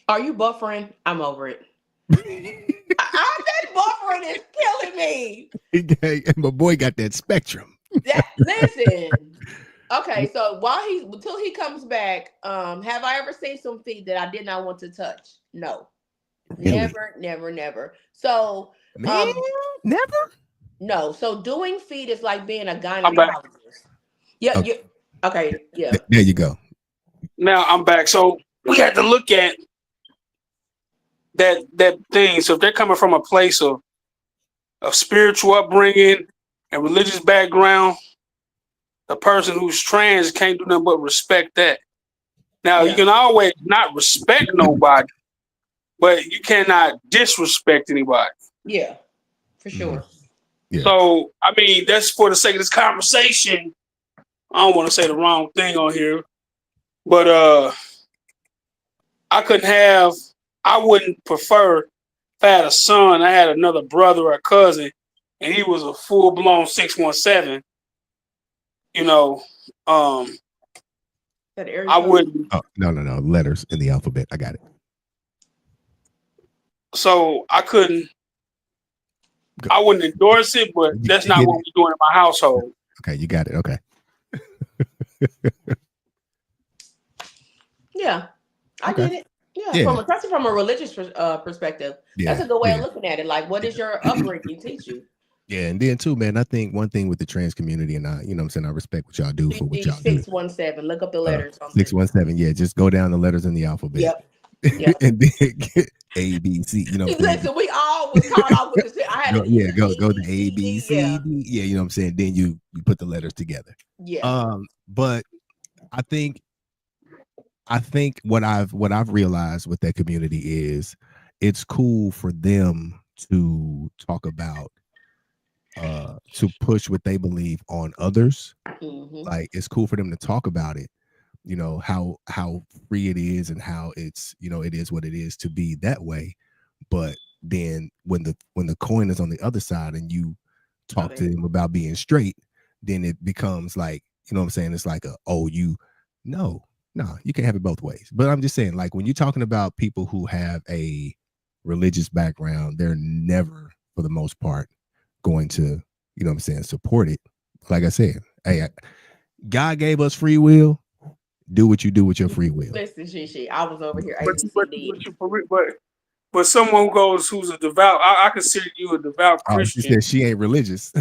Are you buffering? I'm over it. That buffering is killing me. My boy got that spectrum. Listen. Okay, so until he comes back, have I ever seen some feet that I did not want to touch? No. Really? Never. So Man, never? no. So doing feet is like being a I'm back. gynecologist. Yeah, okay, yeah. There you go. Now I'm back. So we had to look at that thing. So if they're coming from a place of spiritual upbringing and religious background, the person who's trans can't do nothing but respect that. Now you can always not respect nobody, but you cannot disrespect anybody. Yeah, for sure. Yeah. So I mean, that's for the sake of this conversation. I don't want to say the wrong thing on here, but I wouldn't prefer if I had a son, I had another brother or a cousin, and he was a full-blown 617. You know, I wouldn't. Oh, no. Letters in the alphabet. I got it. So I wouldn't endorse it, but that's not what we're doing in my household. Okay, you got it. Okay. Yeah, I get it. Yeah, especially from a religious perspective. That's a good way of looking at it. Like, what does your upbringing teach you? Yeah, and then too, man, I think one thing with the trans community, and I, you know what I'm saying, I respect what y'all do for what y'all do. 617, look up the letters. 617, yeah, just go down the letters in the alphabet. Yep. And then get A, B, C, you know. Listen, we all was caught off with this. I had go to A, B, C, D. Yeah, you know what I'm saying? Then you put the letters together. Yeah. But I think what I've realized with that community is it's cool for them to talk about to push what they believe on others. Like, it's cool for them to talk about it, you know, how free it is and how it's, you know, it is what it is to be that way. But then when the coin is on the other side and you talk to them about being straight, then it becomes like, you know what I'm saying, it's like no, you can't have it both ways. But I'm just saying, like, when you're talking about people who have a religious background, they're never, for the most part, going to, you know what I'm saying, support it. Like I said, hey, God gave us free will. Do what you do with your free will. Listen, Shishi, I was over here. But someone who's a devout, I consider you a devout Christian. She said she ain't religious.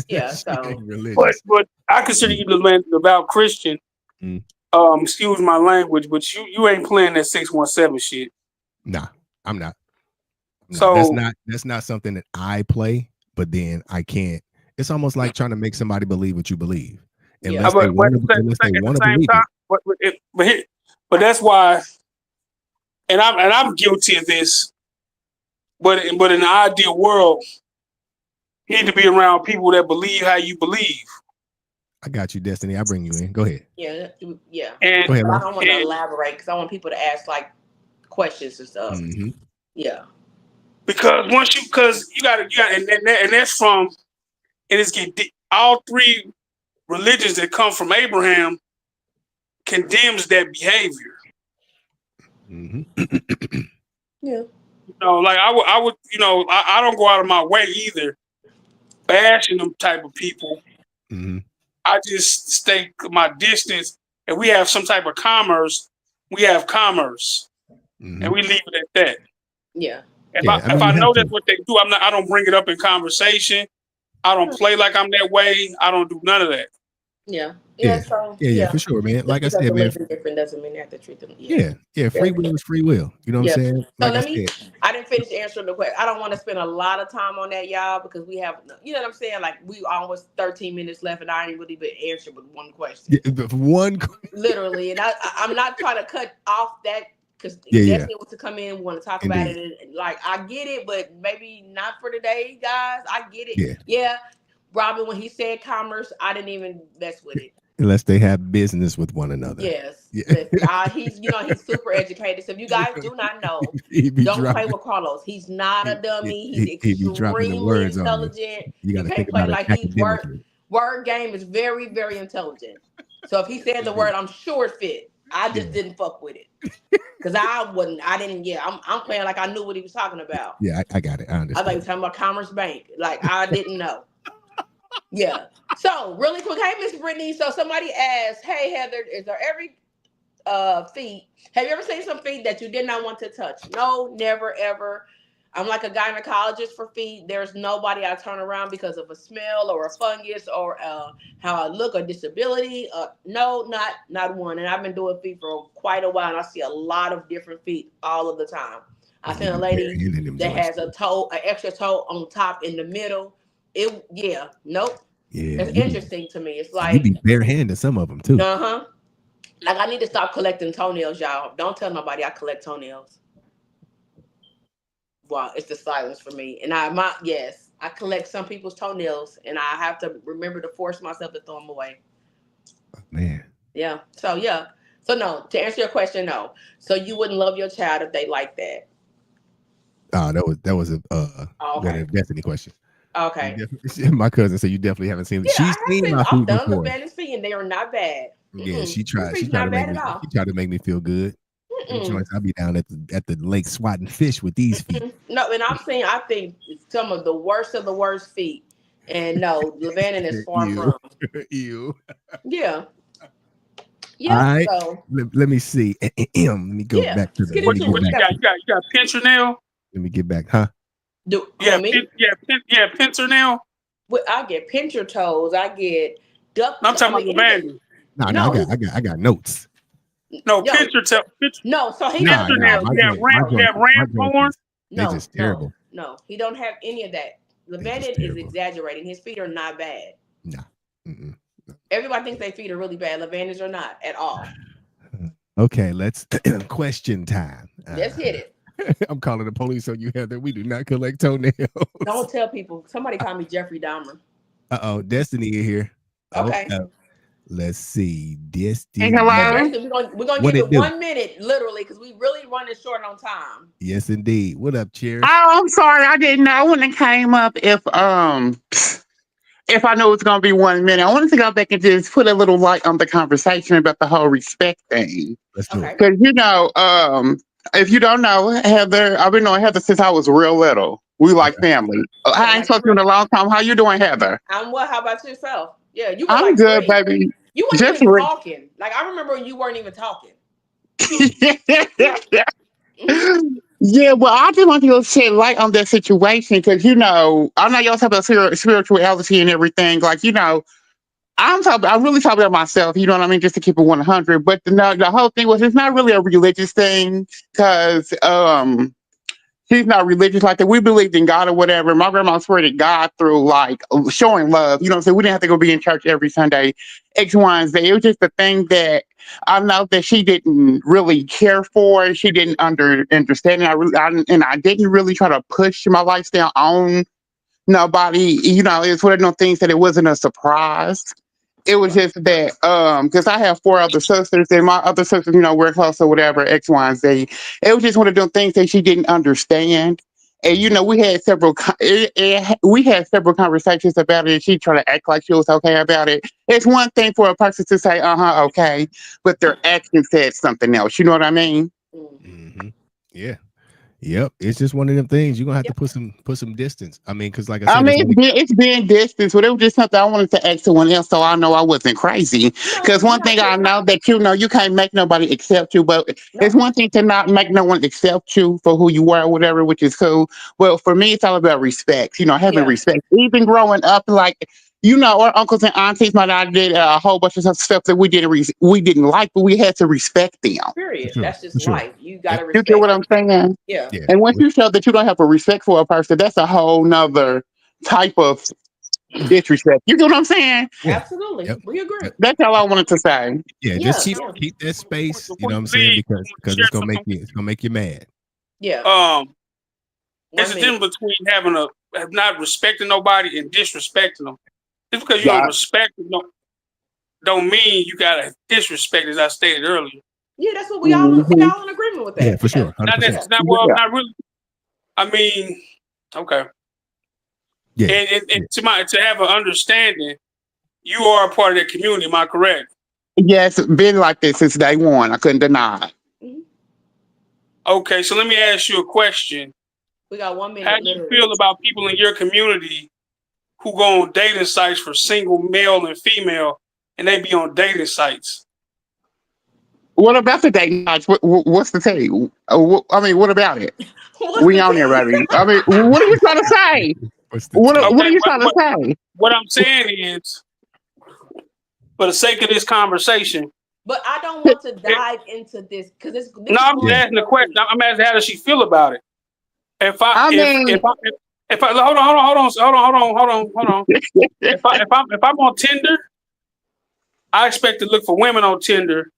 Yeah, so. Ain't religious. But I consider you the devout Christian. Excuse my language, but you ain't playing that 617 shit. Nah, I'm not. So that's not something that I play. But then I can't. It's almost like trying to make somebody believe what you believe, unless they want to believe it. But that's why, and I'm guilty of this. But in the ideal world, you need to be around people that believe how you believe. I got you, Destiny. I'll bring you in. Go ahead. Yeah. And go ahead, I don't want to elaborate because I want people to ask like questions and stuff. Mm-hmm. Yeah. Because you got and that's from, and it's all three religions that come from Abraham condemns that behavior. Mm-hmm. Yeah. You know, like I would, you know, I don't go out of my way either bashing them type of people. Mm-hmm. I just stay my distance. If we have some type of commerce, we have commerce, and we leave it at that. Yeah. If I know that's what they do, I don't bring it up in conversation. I don't play like I'm that way. I don't do none of that. Yeah. Yeah. So, for sure, man. Like I said, man. Different doesn't mean they have to treat them. Yeah. Free will is free will. You know what I'm saying? So I didn't finish answering the question. I don't want to spend a lot of time on that, y'all, because we have, you know what I'm saying? Like, we almost 13 minutes left, and I ain't really been answered with one question. Literally, and I'm not trying to cut off that. Because Destiny wants to come in, want to talk about it, and like, I get it, but maybe not for today, guys. I get it. Yeah. Robin, when he said commerce, I didn't even mess with it. Unless they have business with one another. Yes. He's super educated. So if you guys do not know, don't play with Carlos. He's not a dummy. He's extremely intelligent. You got to think play about like he's word game is very, very intelligent. So if he said the word, I'm sure it fit. I just didn't fuck with it. Because I didn't. Yeah, I'm playing like I knew what he was talking about. Yeah, I got it. I I understand. thought he was talking about Commerce Bank. Like I didn't know. Yeah. So really quick, hey Miss Brittany. So somebody asked, hey Heather, is there every feet? Have you ever seen some feet that you did not want to touch? No, never ever. I'm like a gynecologist for feet. There's nobody I turn around because of a smell or a fungus or how I look or disability. No, not one. And I've been doing feet for quite a while, and I see a lot of different feet all of the time. I seen a lady that has an extra toe on top in the middle. Nope. Yeah, It's interesting to me. It's you like be barehanded some of them too. Like I need to stop collecting toenails, y'all. Don't tell nobody I collect toenails. Wow, it's the silence for me. And I collect some people's toenails, and I have to remember to force myself to throw them away. Oh, man. Yeah. So no. To answer your question, no. So you wouldn't love your child if they like that. Oh, that was a Destiny question. Okay. My cousin said you definitely haven't seen. Yeah, She's seen my I'm food done before. with Van's feet, and they are not bad. Yeah, she tried. She tried to make me feel good. I'll be down at the lake swatting fish with these feet. No, and I think some of the worst feet. And no, Levannon is far from. Ew. Yeah. Yeah. All right. So, let me see. Let me go back to the. What you got pincer nail? Let me get back, huh? Pincer nail. Well, I get pincher toes. I get duck. I'm talking about Levannon. No, I got notes. No, pincer toe. No, so he pincer nail. Ram horn. They're just terrible. No, he don't have any of that. Levannon is exaggerating. His feet are not bad. No. Everybody thinks their feet are really bad. Levannon's are not at all. Okay, let's question time. Let's hit it. I'm calling the police on you, Heather. We do not collect toenails. Don't tell people. Somebody call me Jeffrey Dahmer. Destiny in here. Okay. Let's see. Destiny. We're gonna give it 1 minute, literally, because we really running short on time. Yes, indeed. What up, Cheers? Oh, I'm sorry. I didn't know when it came up if I know it's gonna be 1 minute. I wanted to go back and just put a little light on the conversation about the whole respect thing. Let's do it. Because if you don't know Heather, I've been knowing Heather since I was real little. We like family. I ain't spoken to you in a long time. How you doing, Heather? I'm well. How about yourself? Yeah, you were I'm good, baby. You weren't even talking. Like I remember you weren't even talking. Yeah, well, I just want to shed light on that situation because I know y'all talk about spirituality and everything. Like I really talk about myself. You know what I mean? Just to keep it 100. But the whole thing was it's not really a religious thing because she's not religious like that. We believed in God or whatever. My grandma spread God through like showing love. You know what I'm saying? We didn't have to go be in church every Sunday, X, Y, and Z. It was just the thing that I know that she didn't really care for. She didn't understand. And I didn't really try to push my lifestyle on nobody. It's one of those things that it wasn't a surprise. It was just that because I have 4 other sisters and my other sisters, we're close or whatever, X, Y, and Z. It was just one of those things that she didn't understand. And we had several conversations about it, and she tried to act like she was okay about it. It's one thing for a person to say, okay, but their action said something else. You know what I mean? Mm-hmm. Yeah. Yep, it's just one of them things. You're gonna have to put some distance. I mean, because like I said, it's being distance, but it was just something I wanted to ask someone else, so I know I wasn't crazy. Because one thing I know that you can't make nobody accept you, but it's one thing to not make no one accept you for who you are or whatever, which is cool. Well, for me, it's all about respect. Having respect. Even growing up, like our uncles and aunties, my dad did a whole bunch of stuff that we didn't like, but we had to respect them. Period. That's just life. You gotta respect. You get what I'm saying? Yeah. And once you show that you don't have a respect for a person, that's a whole nother type of disrespect. You get what I'm saying? Yeah. Absolutely. Yep. We agree. That's all I wanted to say. Yeah, just keep that space. You know what I'm saying? Because it's gonna make you mad. Yeah. There's a difference between not respecting nobody and disrespecting them. Just because you don't respect them, don't mean you gotta disrespect, as I stated earlier. Yeah, that's what we all in agreement with that. Yeah, for sure. 100%. Not really. I mean, okay. Yeah. And to have an understanding, you are a part of that community. Am I correct? Yeah, it's been like this since day one. I couldn't deny it. Okay, so let me ask you a question. We got 1 minute. How do you feel about people in your community who go on dating sites for single male and female, and they be on dating sites? What about the dating sites? What's the tea? I mean, what about it? We on there, baby. I mean, what are you trying to say? What are you trying to say? What I'm saying is, for the sake of this conversation. But I don't want to dive into this because this. No, I'm just asking the question. I'm asking how does she feel about it? If I hold on. If I'm on Tinder, I expect to look for women on Tinder.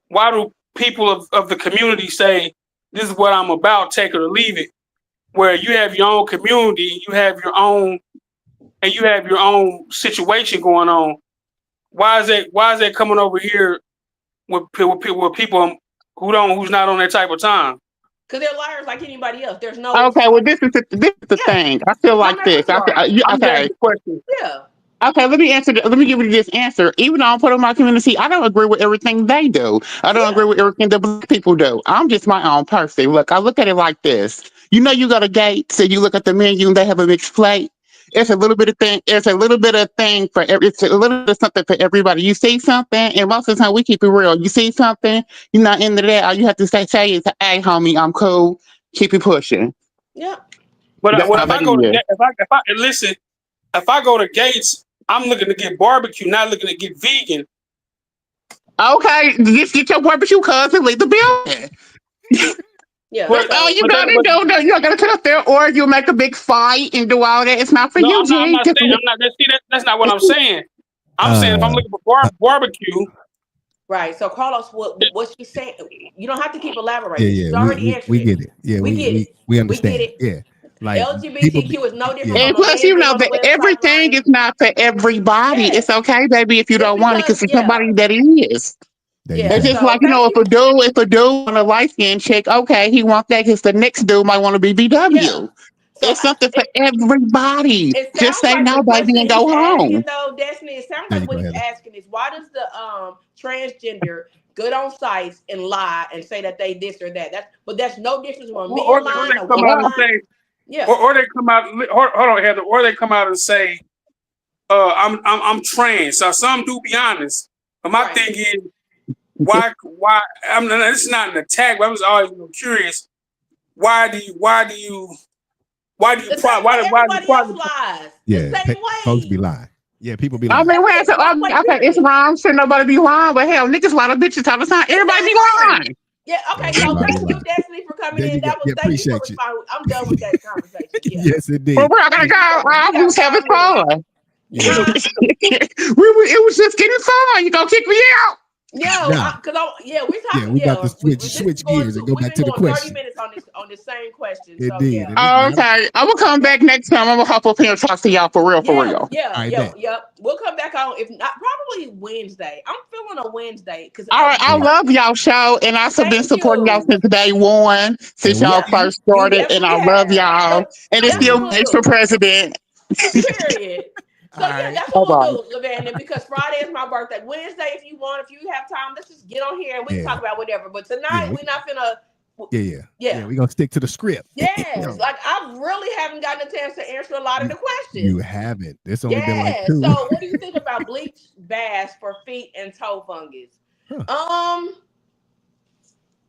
Why do people of the community say this is what I'm about, take it or leave it? Where you have your own community, you have your own situation going on. Why is that coming over here with people who's not on that type of time? Because they're liars like anybody else. There's no. Okay, well, this is the thing. I feel like this. Okay. Yeah. Okay, let me answer. Let me give you this answer. Even though I'm part of my community, I don't agree with everything they do. I don't agree with everything the black people do. I'm just my own person. Look, I look at it like this. You know, you go to Gates and you look at the menu and they have a mixed plate. It's a little bit of thing. It's a little bit of thing for it's a little bit of something for everybody. You see something, and most of the time we keep it real. You see something, you're not into that. All you have to say is, "Hey, homie, I'm cool. Keep it pushing." Yeah. But if I go to Gates, I'm looking to get barbecue, not looking to get vegan. Okay, just get your barbecue cousin, leave the building. Yeah, that's all you gotta do. No, you're not gonna sit up there, or you make a big fight and do all that. It's not for you, I'm not saying, that's not what I'm saying. I'm saying if I'm looking for barbecue. Right. So Carlos, what she's saying, you don't have to keep elaborating. Yeah, She's already answered we get it. Yeah, we get it. We understand. We get it. Yeah. Like LGBTQ is no different. And plus, you know that everything is not for everybody. Yeah. It's okay, baby, if you don't want it, because for somebody that it is. It's just like, you know, if a dude want a light skin chick, okay, he wants that because the next dude might want to be BW. Yeah. So it's something for everybody. Just say no, baby, and go home. Though, Destiny, it sounds like what he's asking is, why does the transgender get on sites and lie and say that they this or that? But that's no difference when men lying or women lying. Yeah. Or they come out. Hold on, Heather. Or they come out and say, I'm trans. So some do be honest. But my thing is, why? This is not an attack. But I was always curious. Why do you lies? Yeah, folks be lying. Yeah, people be lying. I mean, okay, it's wrong. Should nobody be lying? But hell, niggas lie to bitches all the time. Everybody be lying. Yeah, okay, so thank you, Destiny, for coming in. That was appreciate you. I'm done with that conversation. Yeah. Yes, indeed. Well, we're not gonna go. I was having fun. Yeah. It was just getting fun. You gonna kick me out? Yeah, we talking. We got to switch gears and go back to the question. 30 minutes on this same question. Indeed. So, yeah. Okay, I will come back next time. I'm gonna hop up here and talk to y'all for real. Yeah. We'll come back on, if not, probably Wednesday. I'm feeling a Wednesday because. All right, I love y'all show, and I've been supporting y'all since day one, since y'all first started, and I love y'all. And it's still makes for president. Period. So that's what we'll do, Lavanda, because Friday is my birthday. Wednesday, if you have time, let's just get on here and we can talk about whatever. But tonight, we're not finna. Yeah. We're gonna stick to the script. Yes, like I really haven't gotten a chance to answer a lot of the questions. You haven't. It's only been like 2. So, what do you think about bleach baths for feet and toe fungus?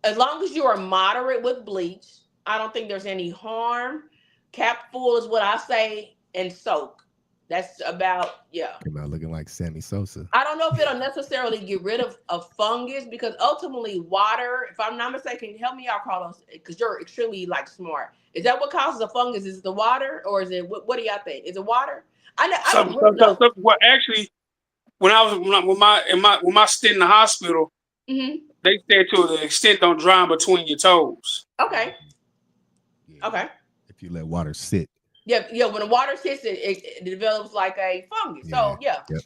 As long as you are moderate with bleach, I don't think there's any harm. Cap full is what I say, and soak. That's about, Came out looking like Sammy Sosa. I don't know if it'll necessarily get rid of fungus, because ultimately water, if I'm not mistaken, help me out, Carlos, because you're extremely smart. Is that what causes a fungus? Is it the water, or is it what do y'all think? Is it water? Well, actually, when I was when my stint in the hospital, they said to the extent don't drown between your toes. Okay. Okay. If you let water sit. Yeah. When the water sits, it develops like a fungus. So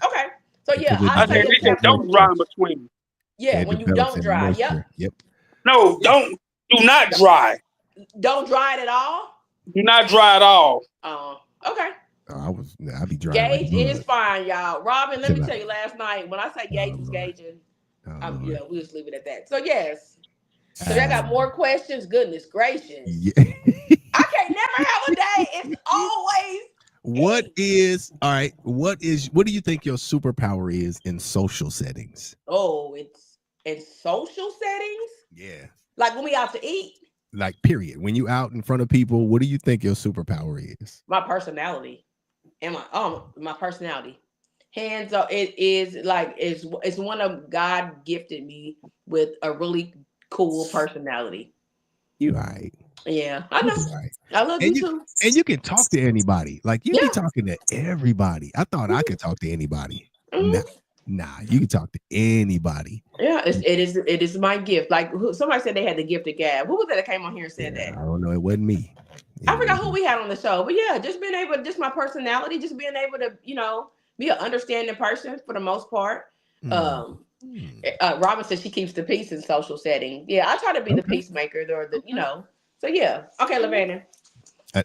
okay. So I said they said don't dry between. Yeah, when you don't dry. Yep. No, do not dry. Don't dry it at all. Do not dry at all. Okay. I'll be dry. Gauge is fine, y'all. Robin, let me tell you, last night when I say gauge was gauging, we'll just leave it at that. So yes. So y'all got more questions? Goodness gracious. Yeah. I can't never have a day. It's always What do you think your superpower is in social settings? Oh, it's in social settings? Yeah. Like when we out to eat? Like, period. When you out in front of people, what do you think your superpower is? My personality. And my personality. Hands up, it is like it's one of God gifted me with a really cool personality. You right. Yeah, I know. Right. I love you too. And you can talk to anybody. Like you be talking to everybody. I thought I could talk to anybody. Nah, you can talk to anybody. Yeah, it is my gift. Like somebody said they had the gift of gab. Who was that came on here and said that? I don't know. It wasn't me. I forgot who we had on the show, but yeah, just being able, just my personality, just being able to, be an understanding person for the most part. Robin says she keeps the peace in social settings. Yeah, I try to be the peacemaker or the. So yeah. Okay, Lavana.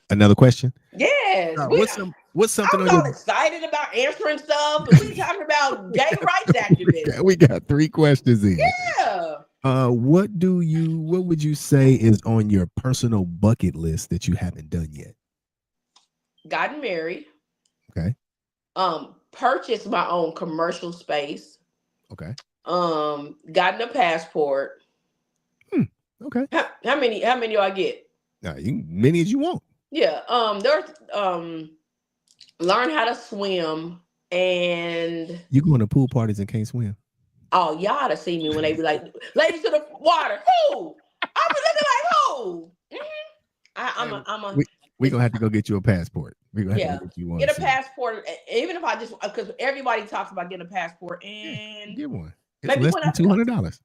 Another question? Yes. What's something I'm so excited about answering stuff. We talking about gay rights activists. We got 3 questions in. Yeah. What would you say is on your personal bucket list that you haven't done yet? Gotten married. Okay. Purchased my own commercial space. Okay. Gotten a passport. Okay. How many do I get? Many as you want. Yeah. There's learn how to swim, and you going to pool parties and can't swim? Oh, y'all ought to see me when they be like, ladies to the water. Who? I be looking like who? Mm-hmm. We're gonna have to go get you a passport. We're gonna have to get you one. Get a passport, even if I just because everybody talks about getting a passport and get one. It's maybe less than $200.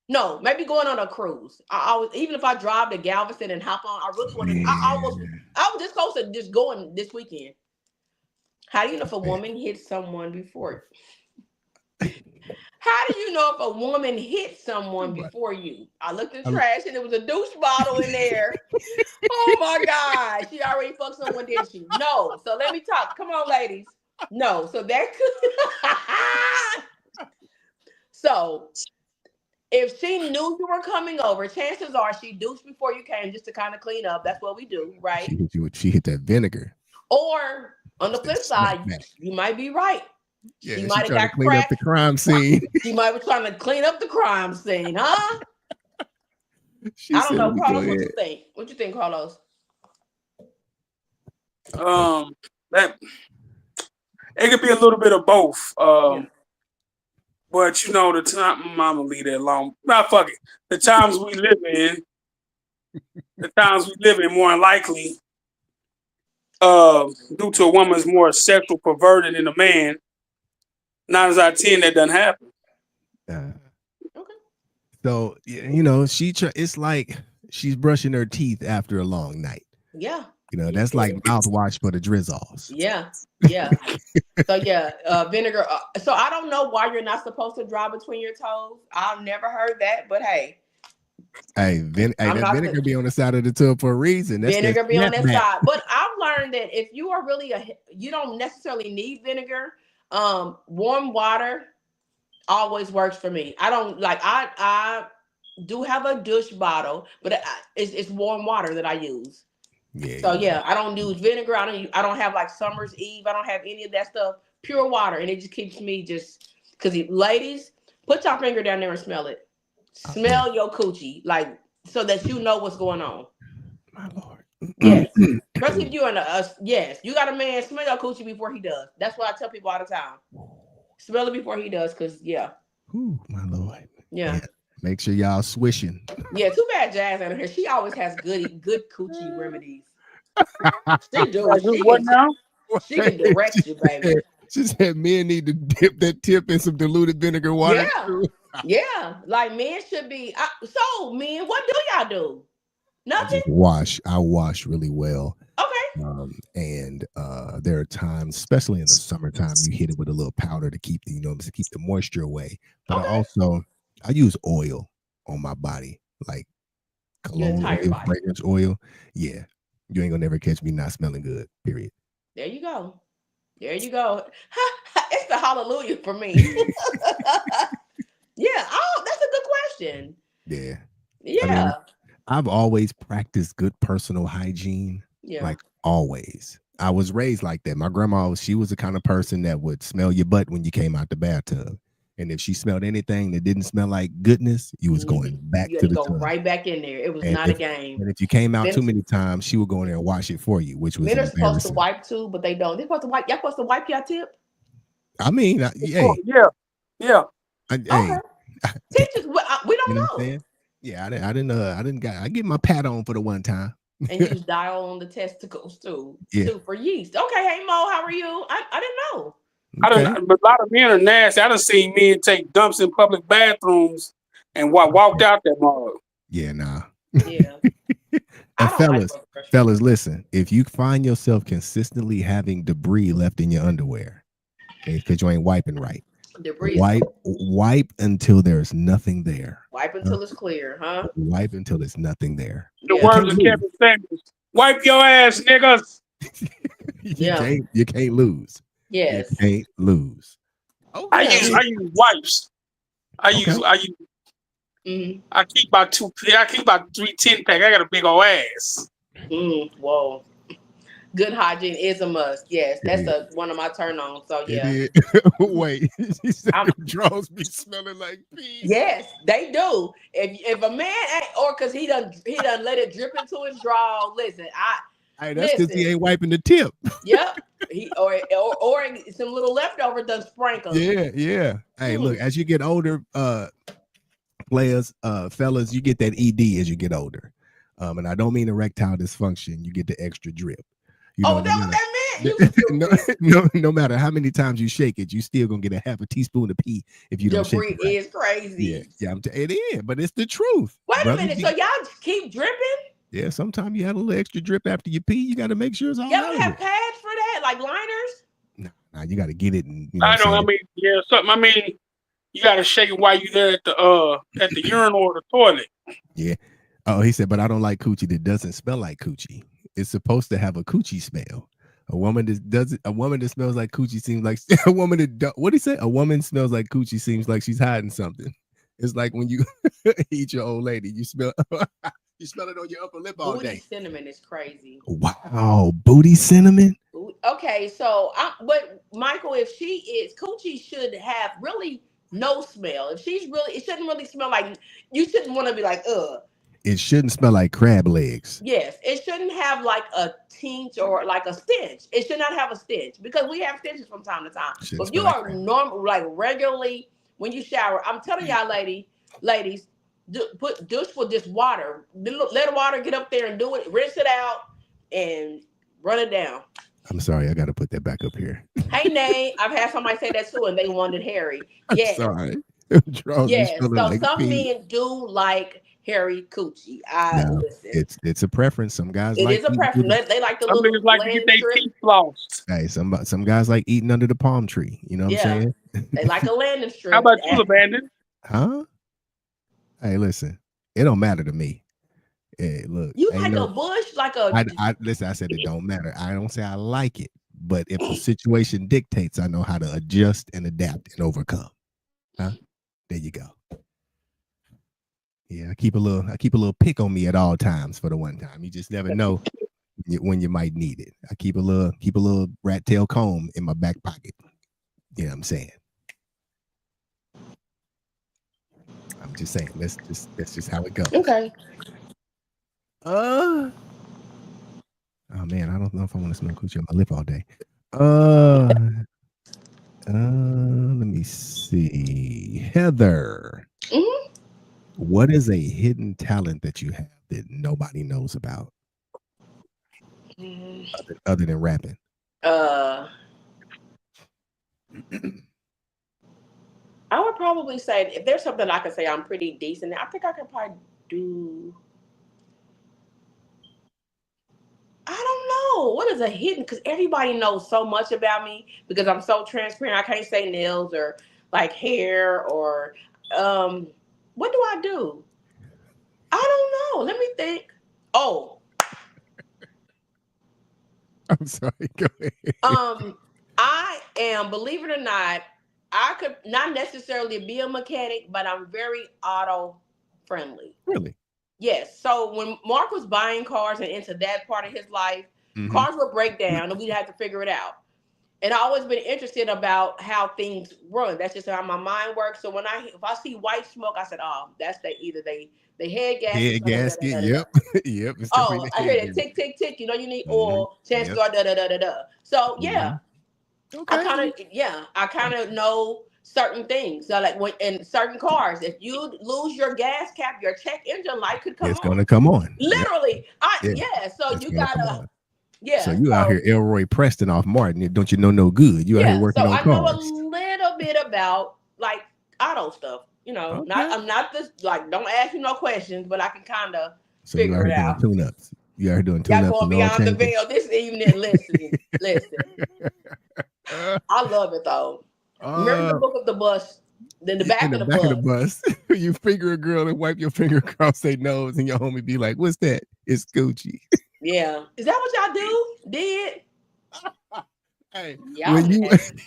No, maybe going on a cruise. I always, even if I drive to Galveston and hop on, I really want to. I was just close to just going this weekend. How do you know if a woman hits someone before? How do you know if a woman hit someone before you? I looked in the trash and there was a douche bottle in there. Oh my God. She already fucked someone, didn't she? No. So let me talk. Come on, ladies. No. So that could. So if she knew you were coming over, chances are she douched before you came just to kind of clean up. That's what we do, right? She hit that vinegar. Or on the flip side, you might be right. Yeah, she might have got clean up the crime scene. She might be trying to clean up the crime scene, huh? I don't know, Carlos. What you think? What you think, Carlos? That it could be a little bit of both. But the time I'm gonna leave that alone. Not fuck it. The times we live in, more than likely, due to a woman's more sexual perverted than a man. 9 out of 10 that doesn't happen. Okay. So it's like she's brushing her teeth after a long night. Yeah. That's like mouthwash for the drizzles. Yeah. So vinegar. So I don't know why you're not supposed to draw between your toes. I've never heard that, but hey. That vinegar be on the side of the tub for a reason. That's vinegar be on that side. But I've learned that if you are really you don't necessarily need vinegar. Warm water always works for me. I don't like. I do have a douche bottle, but it's warm water that I use. Yeah. So I don't use vinegar. I don't have like Summer's Eve. I don't have any of that stuff. Pure water, and it just keeps me just because ladies, put your finger down there and smell it. Smell your coochie, like so that you know what's going on. My Lord. Yes. Especially if you're in you got a man, smell your coochie before he does. That's what I tell people all the time. Smell it before he does, because Ooh, my Lord. Yeah. Make sure y'all swishing. Yeah, too bad Jazz out of here. She always has good coochie remedies. She do. What now? She can direct you, baby. She said men need to dip that tip in some diluted vinegar water. Yeah. Like men should be. So men, what do y'all do? Nothing. I wash really well. Okay. And there are times, especially in the summertime, you hit it with a little powder to keep the moisture away. But I use oil on my body, like cologne oil, fragrance oil. Yeah. You ain't gonna never catch me not smelling good. Period. There you go. It's the hallelujah for me. Yeah. Oh, that's a good question. Yeah. Yeah. I've always practiced good personal hygiene. Yeah. Like always. I was raised like that. My grandma, she was the kind of person that would smell your butt when you came out the bathtub. And if she smelled anything that didn't smell like goodness, you was going back You to had to the go tub. right back in there. It was And not a game. And if you came out Men- too many times, she would go in there and wash it for you, which was Men are supposed to embarrassing. wipe too, but they don't. They're supposed to wipe. Y'all supposed to wipe your tip. I mean, Yeah. hey, Teachers, we don't you know what I'm know. saying? Yeah, I get my pat on for the one time. And use dial on the testicles too. Yeah. Too for yeast. Okay, hey Mo, how are you? I didn't know. Okay. But a lot of men are nasty. I done seen men take dumps in public bathrooms and walked out that mug. Yeah, nah. Yeah. And fellas, listen. If you find yourself consistently having debris left in your underwear, okay, because you ain't wiping right, debris. Wipe until there's nothing there. Wipe until it's clear, huh? Wipe until there's nothing there. The words of Kevin Samuels. Wipe your ass, niggas. You can't lose. Yes. You can't lose. Oh, I use wipes. I use I keep about 3 10-pack. I got a big old ass. Whoa. Good hygiene is a must. Yes, that's one of my turn ons. So yeah. Wait, she said drawers be smelling like pee. Yes, they do. If a man or because he done let it drip into his draw. Listen, that's because he ain't wiping the tip. Yep. He or some little leftover done sprinkle. Yeah. Hey, look, as you get older, fellas, you get that ED as you get older. And I don't mean erectile dysfunction. You get the extra drip. That's what that meant. No matter how many times you shake it, you still gonna get a half a teaspoon of pee if you don't shake it. Debris is crazy. Yeah, it is, but it's the truth. Wait a minute, so y'all keep dripping? Yeah, sometimes you have a little extra drip after you pee. You got to make sure it's all. Y'all don't have pads for that, like liners? Nah, you got to get it. And, I know. I mean, you got to shake it while you there at the urinal or the toilet. Yeah. Oh, he said, but I don't like coochie that doesn't smell like coochie. It's supposed to have a coochie smell. A woman that smells like coochie seems like a woman that. What did he say? A woman smells like coochie seems like she's hiding something. It's like when you eat your old lady, you smell. You smell it on your upper lip all day. Booty cinnamon is crazy. Wow, booty cinnamon. Okay, so but Michael, if she is coochie, should have really no smell. If she's really, it shouldn't really smell like. You shouldn't want to be like, ugh. It shouldn't smell like crab legs. Yes, it shouldn't have like a tinge or like a stench. It should not have a stench because we have stenches from time to time. But if you are normal, like regularly when you shower, I'm telling y'all, ladies. Put douche with just water. Let the water get up there and do it. Rinse it out and run it down. I'm sorry, I got to put that back up here. Hey, Nate, I've had somebody say that too, and they wanted hairy. Yes, sorry. Yes. So like some men do like hairy coochie. Listen. It's a preference. Some guys it is a preference. They like the little like to get their teeth flossed. Hey, some guys like eating under the palm tree. You know what I'm saying? They like a landing strip. How about you, Abandon? Huh? Hey, listen, it don't matter to me. Hey, look, you like a bush, like a. Listen, I said it don't matter. I don't say I like it, but if the situation dictates, I know how to adjust and adapt and overcome. Huh? There you go. Yeah, I keep a little pick on me at all times for the one time. You just never know when you might need it. I keep a little rat tail comb in my back pocket. You know what I'm saying? I'm just saying, that's just how it goes. Okay. Oh man, I don't know if I want to smell coochie on my lip all day. Let me see. Heather, what is a hidden talent that you have that nobody knows about? Other than rapping. I would probably say if there's something I could say I'm pretty decent, I think I could probably do. I don't know. What is a hidden? Because everybody knows so much about me because I'm so transparent. I can't say nails or like hair or what do I do? I don't know. Let me think. Oh. I'm sorry. Go ahead. I am, believe it or not, I could not necessarily be a mechanic, but I'm very auto friendly. Really? Yes. So when Mark was buying cars and into that part of his life, Mhm. cars would break down and we'd have to figure it out. And I always been interested about how things run. That's just how my mind works. So if I see white smoke, I said, "Oh, that's either they head gaskets Head or they da gasket. da da da." Yep. Yep. It's Oh, definitely I the hear head that gasket. tick tick tick. You know, you need Mhm. oil. Chances Yep. are da da da da da. So yeah, Mhm. Okay. I kind of know certain things. So like when in certain cars, if you lose your gas cap, your check engine light could come It's on. gonna come on. Yep. Literally, Yeah. yeah. So It's you gonna come gotta on. So yeah. you out So here Elroy Preston off Martin. Don't you know no good? You out here yeah. working So on I know a cars. little bit about like auto stuff. You know, not Okay. I'm not this like don't ask me no questions, but I can kind of So you out figure here it doing out. tune-ups. You out here doing Y'all tune-ups going and oil beyond the changes. veil this evening. Listen. Uh, I love it though. Remember uh, the book of the bus, then the back in the of the back of the bus. bus, you finger a girl and wipe your finger across their nose, and your homie be like, "What's that? It's Gucci." Yeah. Is that what y'all do? Did? Hey, Y'all when you, nasty.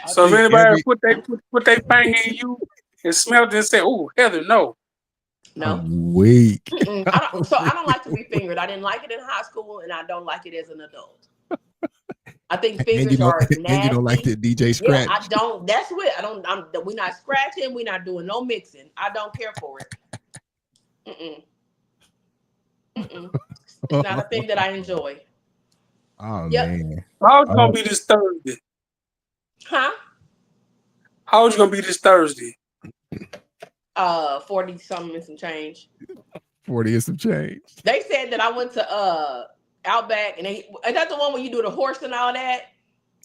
I So if think anybody every put their finger in you and smelled it and said, "Oh, Heather, no." No. I'm weak. I don't like to be fingered. I didn't like it in high school and I don't like it as an adult. I think and you fingers don't are and you don't like nasty. the DJ Yeah, scratch. I don't. That's what we're not scratching. We're not doing no mixing. I don't care for it. Mm-mm. Mm-mm. It's not a thing that I enjoy. Oh Yep. man. How's it gonna Oh, be this Thursday? Huh? How's it gonna be this Thursday? 40 something and some change. 40 is some change. They said that I went to Outback and is that the one where you do the horse and all that?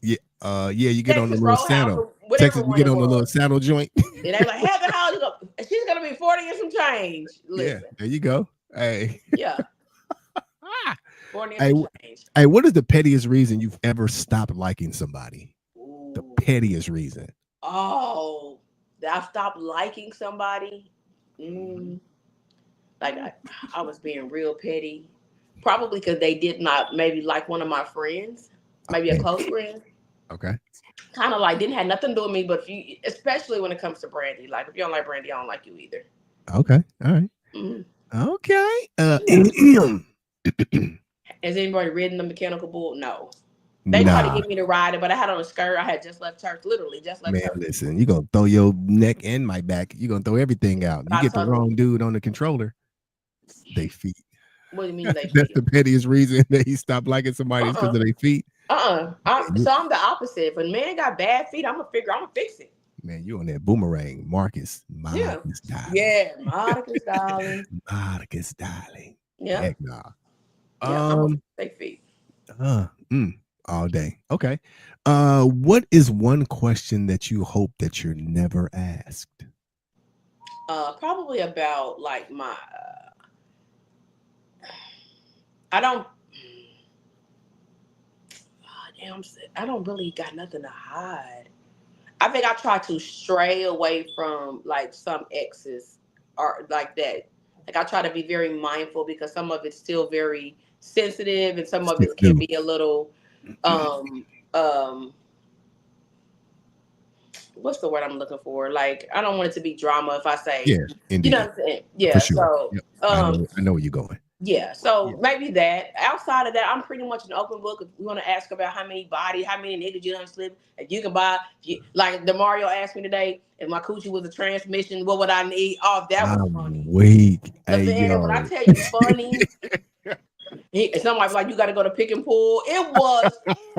Yeah. Yeah, you get on the Texas little Roadhouse saddle. or whatever Texas, you one get it on the little was. saddle joint. And they like, Heather, how you go? She's gonna be 40 and some change. Yeah, Listen, there you go. Hey. yeah, Ah. 40 and Hey, some change. hey, what is the pettiest reason you've ever stopped liking somebody? The Ooh. pettiest reason. Oh, that I stopped liking somebody. Like I was being real petty. Probably because they did not maybe like one of my friends, maybe a Okay. close friend. Okay. Kind of like didn't have nothing to do with me, but if you, especially when it comes to Brandy, like if you don't like Brandy, I don't like you either. Okay. All right. Mhm. Okay. Has anybody ridden the mechanical bull? No. They tried to Nah, get me to ride it, but I had on a skirt. I had just left church, literally just left man, church. listen, you're gonna throw your neck and my back. You're gonna throw everything out. You But I get the told them, wrong dude on the controller, they feet. what do you mean they That's feel? the pettiest reason that he stopped liking somebody is because Uh-uh. of their feet. So I'm the opposite. If a man got bad feet, I'm gonna fix it. Man, you on that boomerang, Marcus. Yeah. Marcus, darling. Yeah, Monica's darling. Marcus, darling. Yeah. Heck nah. Yeah, I'm gonna fix feet. All day. Okay. What is one question that you hope that you're never asked? Probably about like my I don't damn I don't really got nothing to hide. I think I try to stray away from like some exes or like that. Like I try to be very mindful because some of it's still very sensitive and some of Still it can do. be a little um what's the word I'm looking for? Like I don't want it to be drama if I say Yeah, indeed. you know what I'm saying? Yeah. For sure. So Yep. I know where you're going. yeah, so Yeah. maybe that. Outside of that, I'm pretty much an open book. If you want to ask about how many bodies, how many niggas you done slip, if you can buy, like Demario asked me today, if my coochie was a transmission, what would I need? Oh, that was funny. I'm weak. Hey, Man, when I yo. tell you funny, somebody like you got to go to pick and pull. It was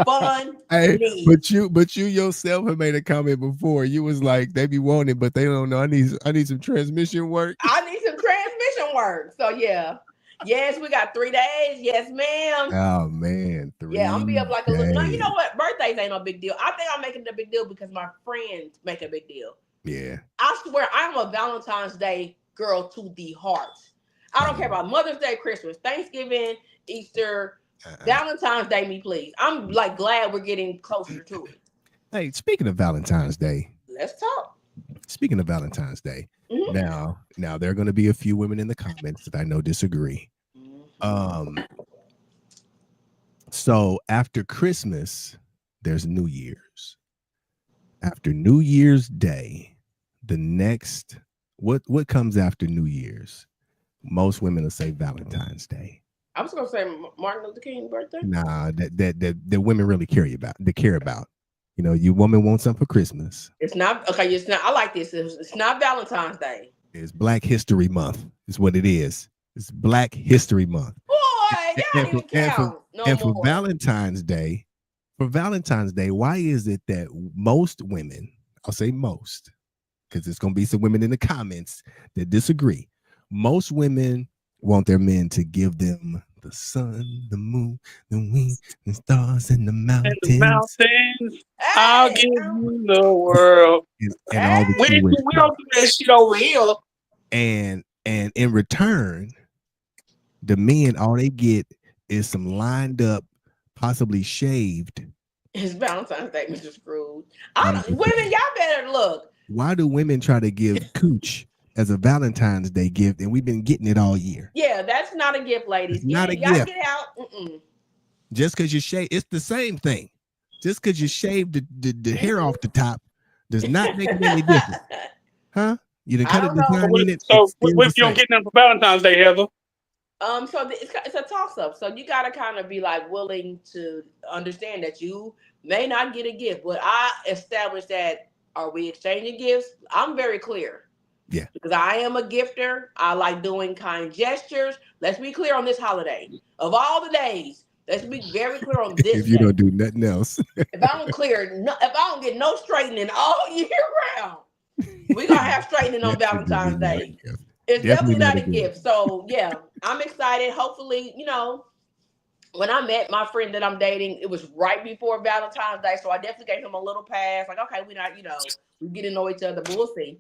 fun. Hey, but you yourself have made a comment before. You was like, they be wanting, but they don't know. I need some transmission work. I need some transmission work. So yeah. Yes, we got 3 days. Yes, ma'am. Oh man, 3 Yeah, I'm gonna be up like a little. No, you know days. what? Birthdays ain't no big deal. I think I'm making it a big deal because my friends make a big deal. Yeah. I swear, I'm a Valentine's Day girl to the heart. I don't care about Mother's Day, Christmas, Thanksgiving, Easter, Valentine's Day. Me, please. I'm like glad we're getting closer to it. Hey, speaking of Valentine's Day, let's talk. Speaking of Valentine's Day, now there are going to be a few women in the comments that I know disagree. So after Christmas, there's New Year's. After New Year's Day, the next What comes after New Year's? Most women will say Valentine's Day. I was gonna say Martin Luther King's birthday. Nah, that women really care about. They care about. You know, you woman want something for Christmas. It's not okay. It's not. I like this. It's not Valentine's Day. It's Black History Month. Is what it is. It's Black History Month. Boy, that don't even count. And for Valentine's Day, why is it that most women, I'll say most, because there's gonna be some women in the comments that disagree. Most women want their men to give them the sun, the moon, the wind, the stars, and the mountains. And the mountains, I'll give you the world. And all the we don't do that shit over here. And in return, the men, all they get is some lined up, possibly shaved. It's Valentine's Day, Mr. Scrooge. Women, y'all better look. Why do women try to give cooch as a Valentine's Day gift, and we've been getting it all year? Yeah, that's not a gift, ladies. Not a y'all gift. Get out. Mm-mm. Just because you shave, it's the same thing. Just because you shave the hair off the top does not make it any different, huh? You done cut it design in it. So what if you don't get nothing for Valentine's Day, Heather? So it's a toss up. So you gotta kind of be like willing to understand that you may not get a gift, but I established that. Are we exchanging gifts? I'm very clear. Yeah. Because I am a gifter. I like doing kind gestures. Let's be clear on this holiday. Of all the days, let's be very clear on this. If you don't do nothing else. If I don't get no straightening all year round, we're gonna have straightening on Valentine's Day. It's definitely not a gift. So yeah, I'm excited. Hopefully, when I met my friend that I'm dating, it was right before Valentine's Day. So I definitely gave him a little pass. Like, okay, we're not, we get to know each other, but we'll see.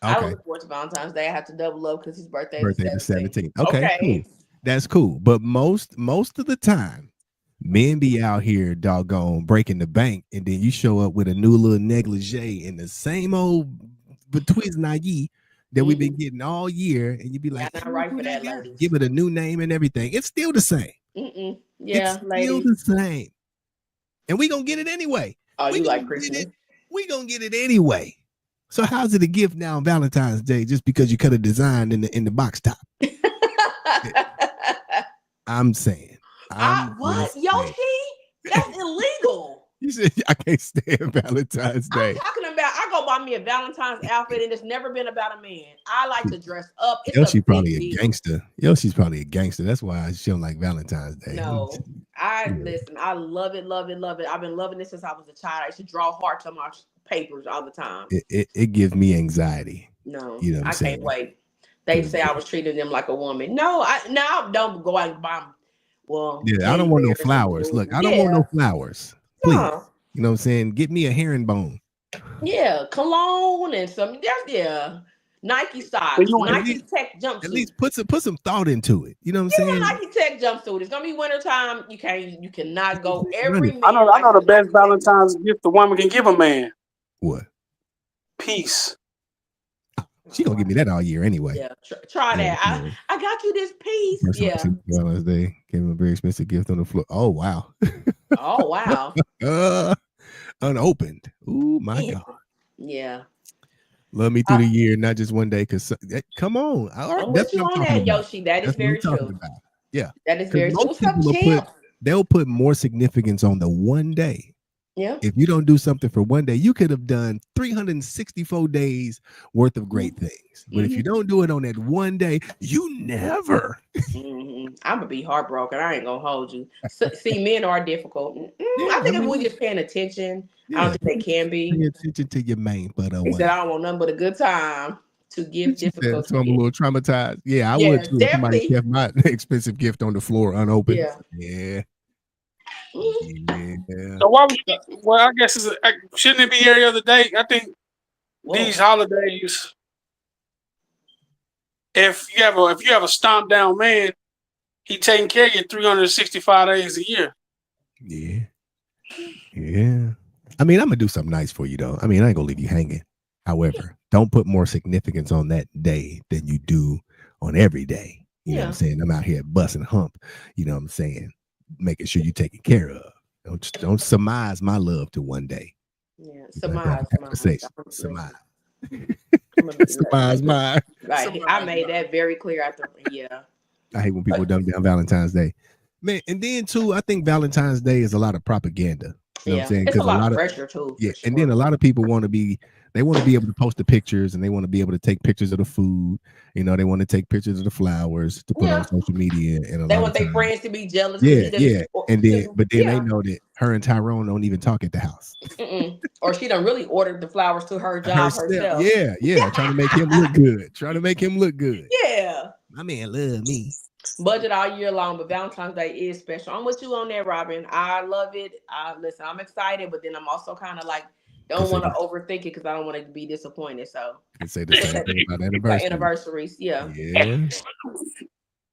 Okay. I don't look forward to Valentine's Day. I have to double up because his birthday is the 17th. Okay. Cool. That's cool. But most of the time, men be out here doggone breaking the bank, and then you show up with a new little negligee in the same old betwiznagi that we've been getting all year, and you be like, not right for that, ladies. Give it a new name and everything. It's still the same. Yeah, it's still the same. And we gonna get it anyway. Oh, you like Christmas? We gonna get it anyway. So how's it a gift now on Valentine's Day just because you cut a design in the box top? I'm saying. What? Yoshi? That's illegal. You said I can't stand Valentine's Day. I'm talking about I go buy me a Valentine's outfit and it's never been about a man. I like to dress up. Yoshi's probably a gangster. Yoshi's probably a gangster. That's why she don't like Valentine's Day. No, listen. I love it, love it, love it. I've been loving this since I was a child. I used to draw hearts on my papers all the time. It gives me anxiety. No, I can't wait. They say I was treating them like a woman. No, I don't go out and buy them. Well, yeah, I don't want no flowers. Look, I don't want no flowers. Please, you know what I'm saying? Get me a herringbone. Yeah, cologne and some. Nike socks, Nike Tech jumpsuit. At least put some thought into it. You know what I'm saying? Nike Tech jumpsuit. It's gonna be wintertime. You cannot go every. I know the best Valentine's gift the woman can give a man. What? Peace. She gonna give me that all year anyway. Yeah, try that. I got you this piece. Valentine's Day gave him a very expensive gift on the floor. Oh wow. Oh wow. Unopened. Oh my God. Yeah. Love me through the year, not just one day. Cause come on. That's what I'm talking about. Yoshi. That is very true. Yeah. That is very true. They'll put more significance on the one day. Yeah. If you don't do something for one day, you could have done 364 days worth of great things. But if you don't do it on that one day, you never. I'm gonna be heartbroken. I ain't gonna hold you. See, men are difficult. I think if we're just paying attention, I don't think they can be. Pay attention to your main, but he said, I don't want nothing but a good time to give difficult. So I'm a little traumatized. Yeah, I would too. If somebody kept my expensive gift on the floor unopened. Yeah. So I guess shouldn't it be every other day? I think these holidays, if you have a stomped down man, he taking care of you 365 days a year. Yeah. I mean, I'm gonna do something nice for you though. I mean, I ain't gonna leave you hanging. However, don't put more significance on that day than you do on every day. You know what I'm saying? I'm out here busting hump. You know what I'm saying? Making sure you're taken care of. Don't surmise my love to one day. Yeah, surmise. Surmise. Somebody's mine. Right. I made that very clear after. Yeah. I hate when people dumb down Valentine's Day. Man, and then too, I think Valentine's Day is a lot of propaganda. You know what I'm saying? It's a lot of of pressure too. yeah, and then a lot of people want to be able to post the pictures and they want to be able to take pictures of the food. You know, they want to take pictures of the flowers to put on social media. And they want their friends to be jealous. Yeah. And then, but then they know that her and Tyrone don't even talk at the house. Or she done really ordered the flowers to her job herself. Yeah. Trying to make him look good. Yeah. My man love me. Budget all year long, but Valentine's Day is special. I'm with you on that, Robin. I love it. Listen, I'm excited, but then I'm also kind of like don't want to overthink it because I don't want to be disappointed. So I say the same thing about anniversaries. Yeah.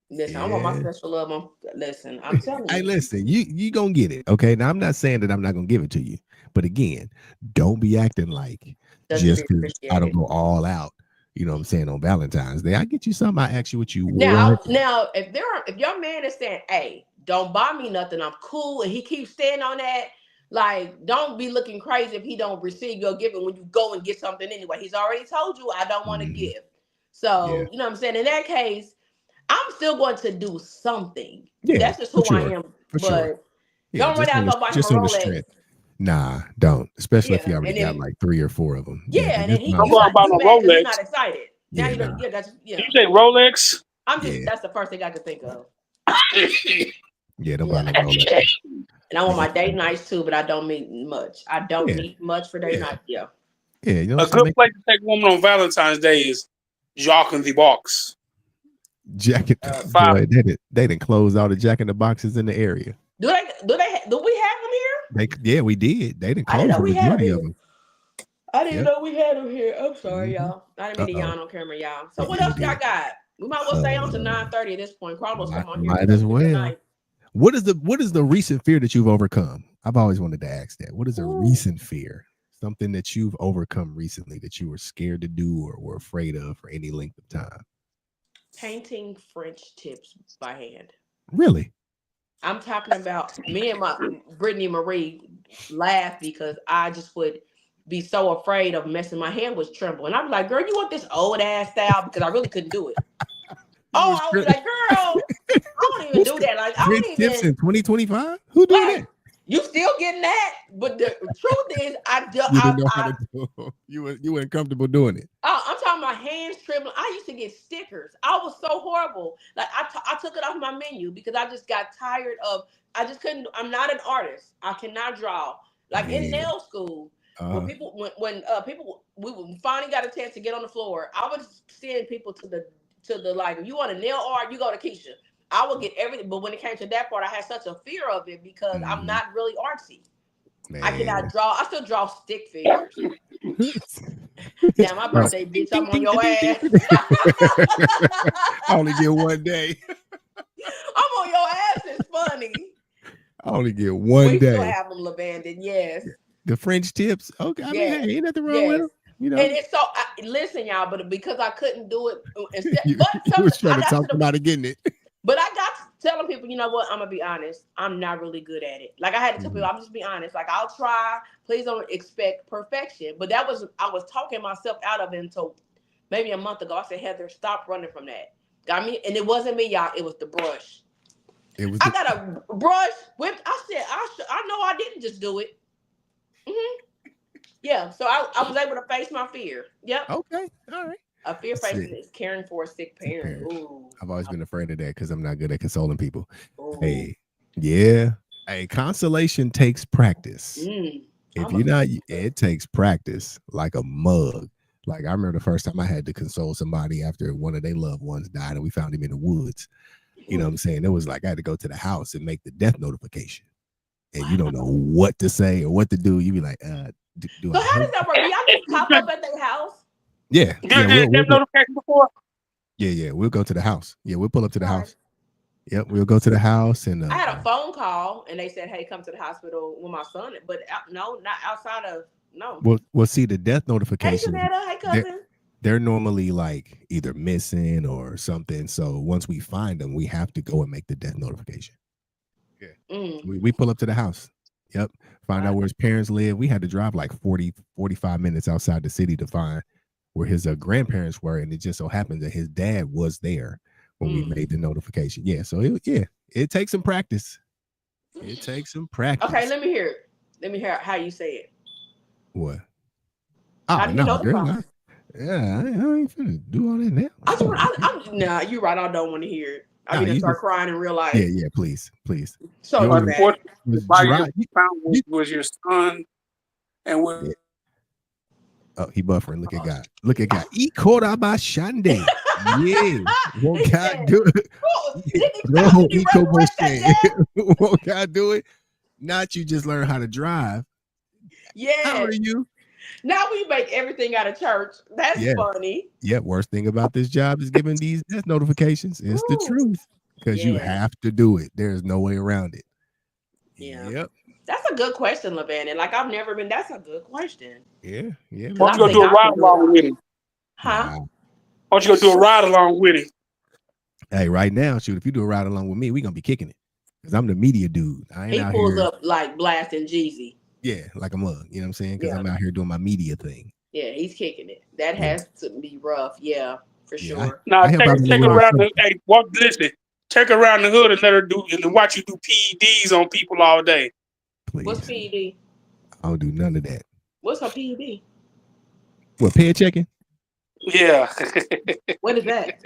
Listen, I want my special love. Listen, I'm telling you. Hey, listen, you gonna get it. Okay. Now I'm not saying that I'm not gonna give it to you, but again, don't be acting like just because I don't go all out. You know what I'm saying, on Valentine's Day. I get you something, I ask you what you want. Now, if your man is saying, hey, don't buy me nothing, I'm cool, and he keeps staying on that, like, don't be looking crazy if he don't receive your giving when you go and get something anyway. He's already told you, I don't want to give. So, you know what I'm saying? In that case, I'm still going to do something. Yeah, that's just who I am. But don't run out nobody for Rolex. Nah, don't. Especially if you already got like 3 or 4 of them. Yeah, and then he's not excited. Now you say Rolex. That's the first thing I could think of. Yeah, don't buy no Rolex. And I want my date nights too, but I don't need much. I don't need much for date night. Yeah. Yeah, you know a good place to take a woman on Valentine's Day is Jacques in the Box. Jack in boy, they didn't close all the Jack in the Boxes in the area. Do we have them here? We did. They didn't close the majority of them. I didn't know we had them here. I'm sorry, y'all. I didn't mean to yawn on camera, y'all. So what else y'all got? We might as well stay on to 9:30 at this point. Carlos, come on here. Might as well. What is the recent fear that you've overcome? I've always wanted to ask that. What is a recent fear? Something that you've overcome recently that you were scared to do or were afraid of for any length of time? Painting French tips by hand. Really? I'm talking about me and my Brittany Marie laugh because I just would be so afraid of messing. My hand was trembling. I'm like, girl, you want this old ass style? Because I really couldn't do it. I was like, girl, I don't even do that. Like, I don't even. Tips in 2025? Who do that? You still getting that? But the truth is, you didn't know how to do. You weren't comfortable doing it. I'm talking about hands trembling. I used to get stickers. I was so horrible. Like I took it off my menu because I just got tired of. I just couldn't. I'm not an artist. I cannot draw. Like in nail school, when people we finally got a chance to get on the floor, I was sending people to the like, if you want a nail art, you go to Keisha. I would get everything, but when it came to that part, I had such a fear of it because I'm not really artsy. Man. I cannot draw. I still draw stick figures. Damn, my birthday, bitch, I'm on your ass. I only get one day. I'm on your ass. It's funny. I only get one day. We still have them, Lavandon. Yes. The French tips. Okay, I mean, hey, ain't nothing wrong with them. You know, and it's so listen, y'all, but because I couldn't do it, you was trying to talk about it getting it. But I got telling people, you know what? I'm gonna be honest. I'm not really good at it. Like I had to tell people, I'm just be honest. Like I'll try. Please don't expect perfection. But I was talking myself out of it until maybe a month ago. I said, Heather, stop running from that. Got me, and it wasn't me, y'all. It was the brush. I got a brush whipped. I said, I know I didn't just do it. Yeah, so I was able to face my fear. Yep. Okay. All right. A fear facing is caring for a sick parent. Ooh. I've always been afraid of that because I'm not good at consoling people. Ooh. Hey, yeah. Hey, consolation takes practice. If you're not, it takes practice like a mug. Like I remember the first time I had to console somebody after one of their loved ones died and we found him in the woods. You know what I'm saying? It was like I had to go to the house and make the death notification. And you don't know what to say or what to do. You be like, so how does that work? Y'all just pop up at their house? Yeah. We'll notification before? Yeah. We'll go to the house. Yeah, we'll pull up to the house. Yep, we'll go to the house and I had a phone call and they said, "Hey, come to the hospital with my son." But no, not outside of no. Well, see the death notification. Hey, Janetta. Hey, cousin. They're normally like either missing or something. So once we find them, we have to go and make the death notification. Yeah. We pull up to the house. Yep. Find out where his parents live. We had to drive like 45 minutes outside the city to find where his grandparents were, and it just so happened that his dad was there when we made the notification. Yeah, so it takes some practice. It takes some practice. Okay, let me hear it. Let me hear how you say it. What? How do you notify? Girl, I ain't finna do all that now. Nah, you're right. I don't want to hear it. I'm gonna start crying in real life. Yeah, please. So what you found was your son, and what? Yeah. Oh, he buffering. Look at God. Look at God. Shande. Yeah. Won't God do it? Won't God do it? Not you just learn how to drive. Yeah. How are you? Now we make everything out of church. That's funny. Yeah. Worst thing about this job is giving these death notifications. It's the truth. Because you have to do it. There's no way around it. Yeah. Yep. That's a good question, LeVan. Like I've never been. That's a good question. Yeah. Why don't you go do a ride along with it? Huh? Why don't you go do a ride along with it? Hey, right now, shoot, if you do a ride along with me, we're gonna be kicking it. Because I'm the media dude. He pulls up like blasting Jeezy. Yeah, like a mug. You know what I'm saying? Because I'm out here doing my media thing. Yeah, he's kicking it. That has to be rough. Yeah, for sure. Now take her around the listen. Take her around the hood and let her do and watch you do PEDs on people all day. Please. What's PED? I don't do none of that. What's her PED? What, pay checking? Yeah. What is that?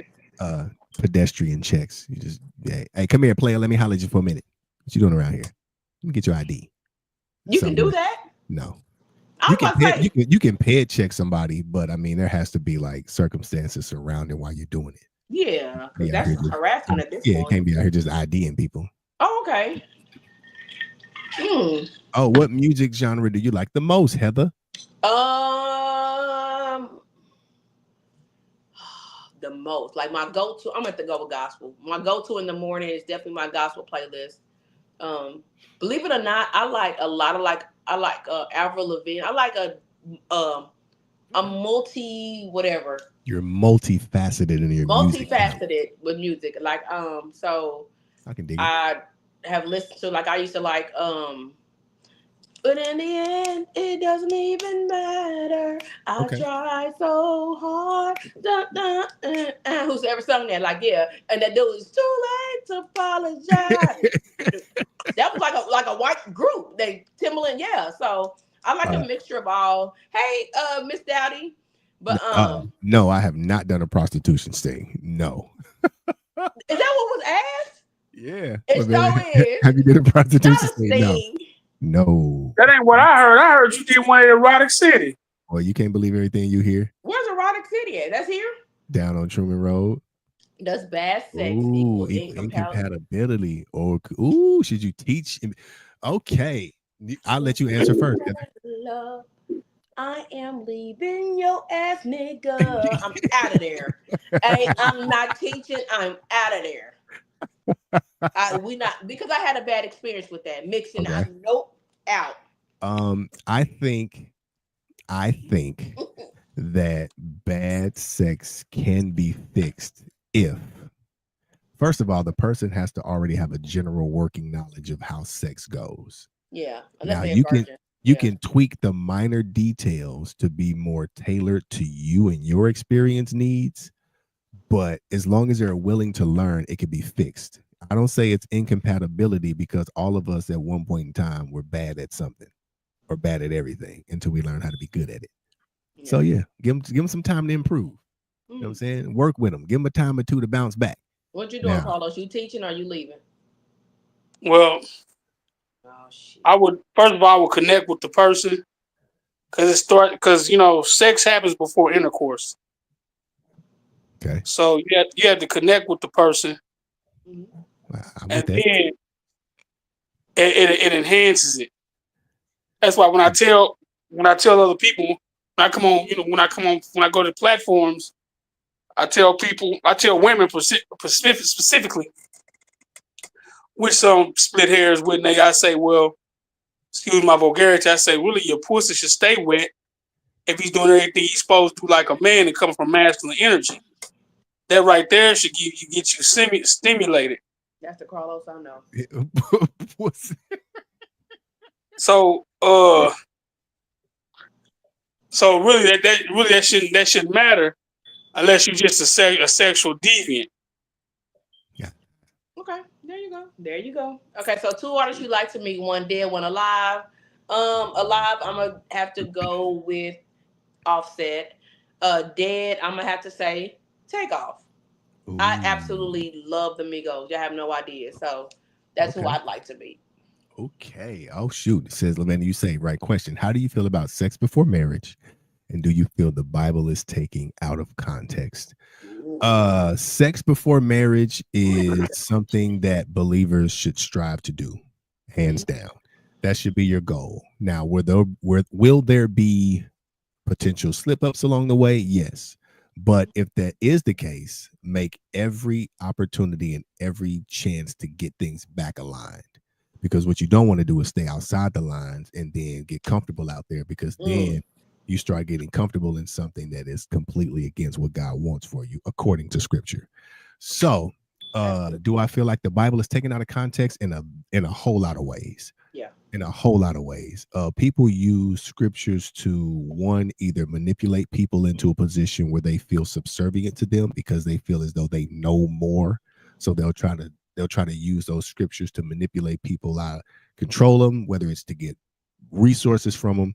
Pedestrian checks. You just hey, come here, player. Let me holler at you for a minute. What you doing around here? Let me get your ID. You can do that? No. You can pay check somebody, but I mean there has to be like circumstances surrounding why you're doing it. Yeah, because that's harassment at this point. Yeah, it can't be out here just IDing people. Oh, okay. Oh, what music genre do you like the most, Heather? The most. Like my go-to, I'm at the go with gospel. My go-to in the morning is definitely my gospel playlist. Believe it or not, I like a lot of Avril Lavigne. I like a multi whatever. You're multifaceted in your music. Multifaceted with music. Like so I can dig it. I have listened to I used to like but in the end it doesn't even matter. I tried so hard. Dun, dun, who's ever sung that? Like and that dude is too late to apologize. That was like a white group. Timbaland, So I like a mixture of all. Hey, Miss Dowdy. But no, I have not done a prostitution sting. No. Is that what was asked? Yeah. It so is. Have you did a prostitution sting? No. That ain't what I heard. I heard you did one in Erotic City. Well, you can't believe everything you hear. Where's Erotic City at? That's here? Down on Truman Road. Does bad sex equal incompatibility? Or should you teach? Okay. I'll let you answer first. Love. I am leaving your ass, nigga. I'm out of there. Hey, I'm not teaching. I'm out of there. Because I had a bad experience with that mixing. Okay. Out. I think that bad sex can be fixed if, first of all, the person has to already have a general working knowledge of how sex goes. Yeah. Now you can tweak the minor details to be more tailored to you and your experience needs, but as long as they're willing to learn, it can be fixed. I don't say it's incompatibility because all of us at one point in time were bad at something or bad at everything until we learn how to be good at it. Yeah. So give them some time to improve. You know what I'm saying? Work with them. Give them a time or two to bounce back. What you doing, Carlos? You teaching or you leaving? Well, I would connect with the person because sex happens before intercourse. Okay. So you have to connect with the person, and then it enhances it. That's why when I tell other people when I go to platforms, I tell women specifically with some split hairs with I say, well, excuse my vulgarity, I say, really, your pussy should stay wet if he's doing everything he's supposed to, like a man and coming from masculine energy. That right there should get you stimulated. That's the Carlos I know. So, So really, that shouldn't matter unless you're just a sexual deviant. Yeah. Okay, there you go. There you go. Okay, so 2 artists you like to meet, one dead, one alive. Alive, I'm gonna have to go with Offset. Dead, I'm gonna have to say Takeoff. I Ooh. absolutely love the Migos. You have no idea. So that's who Okay. I'd like to meet. Okay. Oh shoot. It says, Lavanda, you say right question. How do you feel about sex before marriage? And do you feel the Bible is taking out of context? Sex before marriage is something that believers should strive to do, hands down. That should be your goal. Now, will there be potential slip-ups along the way? Yes. But if that is the case, make every opportunity and every chance to get things back aligned. Because what you don't want to do is stay outside the lines and then get comfortable out there, because then you start getting comfortable in something that is completely against what God wants for you, according to scripture. So, do I feel like the Bible is taken out of context? In a whole lot of ways. Yeah. In a whole lot of ways. People use scriptures to either manipulate people into a position where they feel subservient to them because they feel as though they know more. So they'll try to use those scriptures to manipulate people out, control them, whether it's to get resources from them,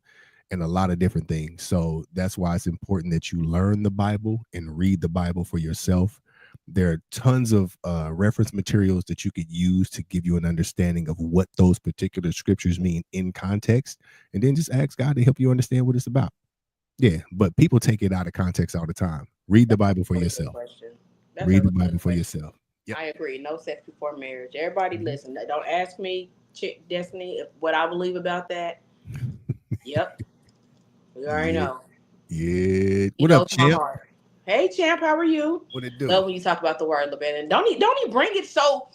and a lot of different things. So that's why it's important that you learn the Bible and read the Bible for yourself. There are tons of reference materials that you could use to give you an understanding of what those particular scriptures mean in context, and then just ask God to help you understand what it's about. Yeah, but people take it out of context all the time. Read the Bible for yourself. Read the Bible for yourself. Yep. I agree. No sex before marriage. Everybody listen. Don't ask me, Chick Destiny, what I believe about that. Yep. We already know. Yeah. What up, Champ? Hey, Champ, how are you? What it do? Love when you talk about the word, LeBannon. Don't he bring it so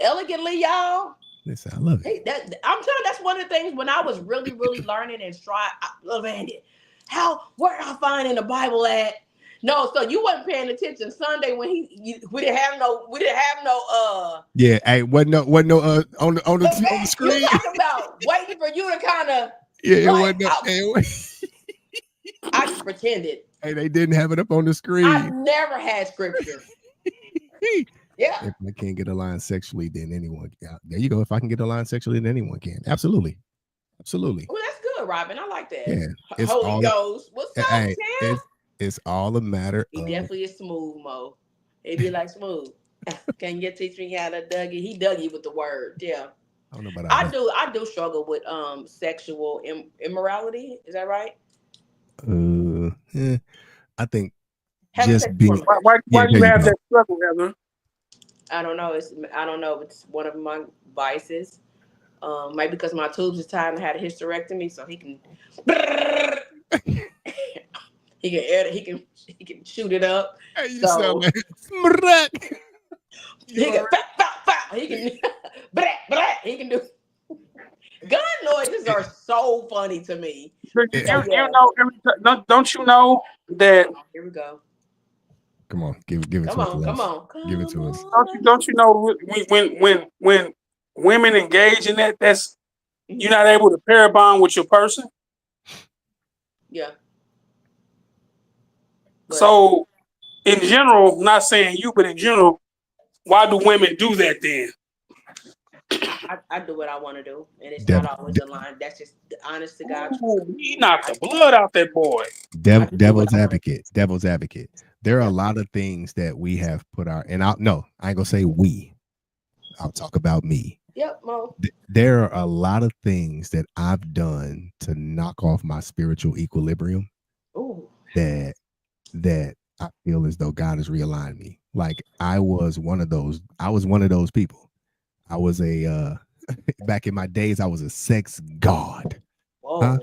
elegantly, y'all? Listen, I love it. I'm telling you, that's one of the things when I was really, really learning and trying. LeBannon, where I find in the Bible at? No, so you wasn't paying attention Sunday when we didn't have no. Yeah, hey, wasn't no on the screen. You talking about waiting for you to kind of. Yeah, it wasn't. I just pretended. Hey, they didn't have it up on the screen. I've never had scripture. Yeah. If I can't get a line sexually, then anyone. Yeah, there you go. If I can get a line sexually, then anyone can. Absolutely. Well, that's good, Robin. I like that. Yeah. Holy Ghost. What's up, Tim? It's all a matter of. He definitely is smooth, Mo. He be like smooth. Can you teach me how to Dougie? He Dougie with the word. Yeah. I don't know about I do struggle with sexual immorality. Is that right? I think having just being. Why do you have that struggle, Heather? I don't know. It's one of my vices. Maybe because my tubes is tied and had a hysterectomy, so he can. He can shoot it up. Hey, you sound like he can do. Gun noises are so funny to me. You know, don't you know that? Here we go. Come on, give it to us. Come on. Give it to us. Don't you know when women engage in that's you're not able to pair bond with your person? Yeah. So, in general, not saying you, but in general, why do women do that then? I do what I want to do, and it's not always in line. That's just honest to God. He knocked the blood out that boy. Devil's advocate. There are a lot of things that we have put I ain't gonna say we. I'll talk about me. Yep, Mo. There are a lot of things that I've done to knock off my spiritual equilibrium. Ooh. That I feel as though God has realigned me. Like I was one of those people. I was back in my days, I was a sex god. Whoa. Huh?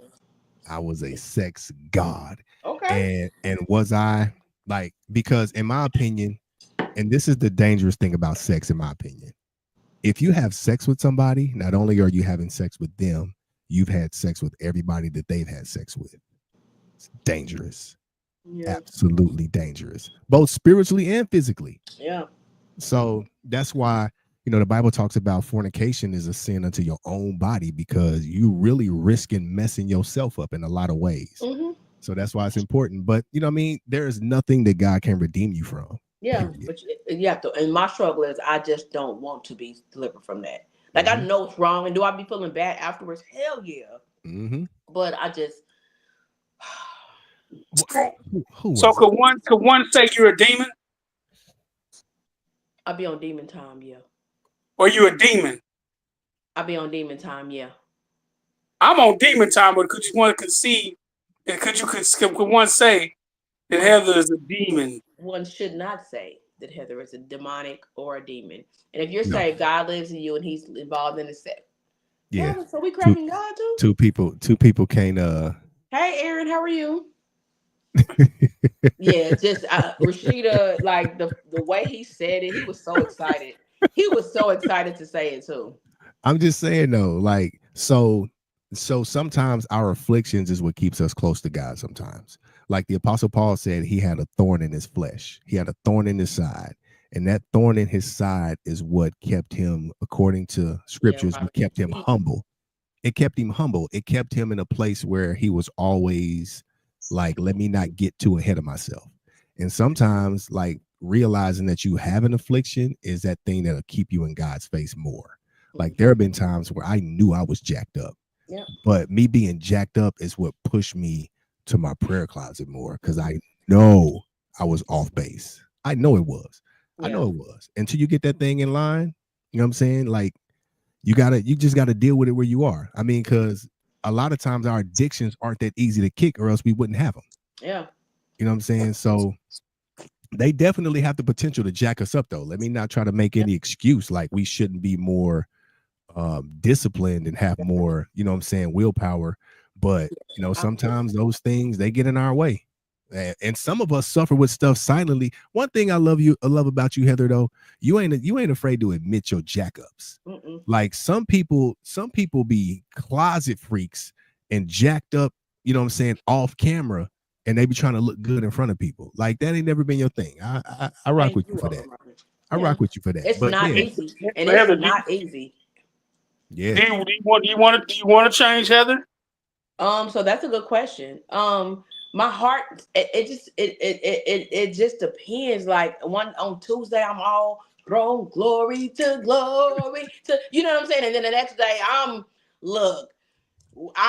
I was a sex god. Okay. And was I like, because in my opinion, and this is the dangerous thing about sex, in my opinion, if you have sex with somebody, not only are you having sex with them, you've had sex with everybody that they've had sex with. It's dangerous. Yeah. Absolutely dangerous, both spiritually and physically. Yeah. So that's why, the Bible talks about fornication is a sin unto your own body because you really risking messing yourself up in a lot of ways. Mm-hmm. So that's why it's important. But there is nothing that God can redeem you from. Yeah, Period. but you have to. And my struggle is I just don't want to be delivered from that. Like I Mhm. know it's wrong, and do I be feeling bad afterwards? Hell yeah. Mm-hmm. But I just Who So was it? could one say you're a demon I be on demon time. Yeah, or you a demon? I be on demon time. Yeah. I'm on demon time, but could you want to concede? And could one say that One Heather is a demon? one should not say that Heather is a demonic or a demon. And if you're No. saying God lives in you and He's involved in the sex, Yeah. yeah, so we Two cracking God too. two people can't Hey, Aaron, how are you? Yeah, just Rashida, like the way he said it, he was so excited. He was so excited to say it too. I'm just saying though, like so sometimes our afflictions is what keeps us close to God sometimes. Like the Apostle Paul said, he had a thorn in his flesh. He had a thorn in his side. And that thorn in his side is what kept him, according to Yeah, scriptures, what kept him humble. It kept him humble. It kept him in a place where he was always like, let me not get too ahead of myself. And sometimes like realizing that you have an affliction is that thing that'll keep you in God's face more. Like there have been times where I knew I was jacked up, Yeah. but me being jacked up is what pushed me to my prayer closet more because I know I was off base. I know it was. I know it was. Until you get that thing in line, you know what I'm saying? Like you just gotta deal with it where you are. I mean, because a lot of times our addictions aren't that easy to kick, or else we wouldn't have them. Yeah. You know what I'm saying? So they definitely have the potential to jack us up, though. Let me not try to make any excuse like we shouldn't be more disciplined and have more, you know what I'm saying, willpower. But sometimes those things they get in our way. And some of us suffer with stuff silently. One thing I love about you, Heather, though, you ain't afraid to admit your jackups. Like some people be closet freaks and jacked up, you know what I'm saying, off camera, and they be trying to look good in front of people. Like that ain't never been your thing. I rock with you for that. I rock with you for that. It's but not yeah. easy, and it's not easy. Yeah. Do you want to change, Heather? So that's a good question. My heart, it just depends. Like on Tuesday, I'm all throwing glory to, you know what I'm saying, and then the next day, I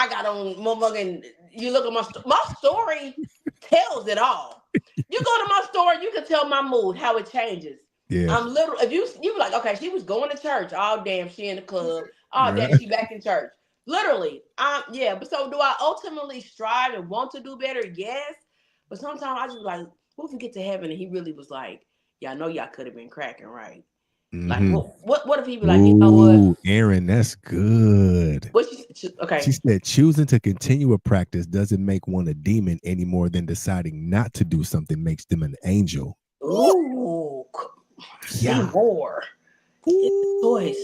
got on motherfucking. You look at my story tells it all. You go to my story, you can tell my mood how it changes. Yeah. I'm literally, if you like, okay, she was going to church. Oh damn, she in the club. Oh damn, she back in church. Literally, yeah. But so do I ultimately strive and want to do better? Yes. But sometimes I just like, what if we get to heaven and he really was like, yeah, I know y'all could have been cracking, right? Mm-hmm. Like what if he be like, you know what? Aaron, that's good. Okay. She said choosing to continue a practice doesn't make one a demon any more than deciding not to do something makes them an angel. Ooh. See more. Choice.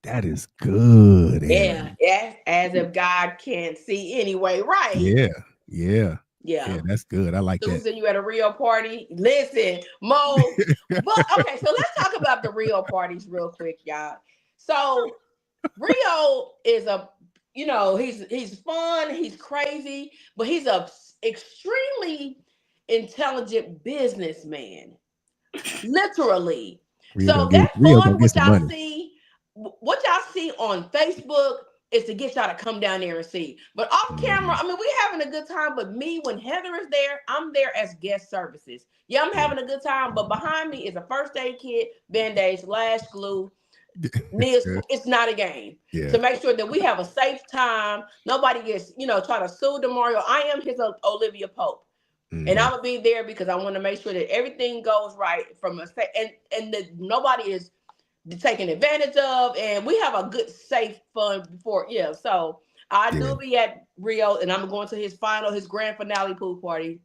That is good. Aaron. Yeah, as if God can't see anyway, right? Yeah, that's good. I like that. Susan, you at a real party? Listen, Mo. But okay, so let's talk about the real parties real quick, y'all. So Rio is he's fun, he's crazy, but he's a extremely intelligent businessman. Literally. So that fun what y'all see on Facebook is to get y'all to come down there and see. But off camera, I mean, we having a good time. But me, when Heather is there, I'm there as guest services. Yeah, I'm having a good time. But behind me is a first aid kit, band-aids, lash glue. It's not a game. To make sure that we have a safe time. Nobody gets, trying to sue DeMario. I am his Olivia Pope. And I'm gonna be there because I want to make sure that everything goes right from a and that nobody is taken advantage of, and we have a good, safe, fun before. Yeah, so I do be at Rio, and I'm going to his grand finale pool party.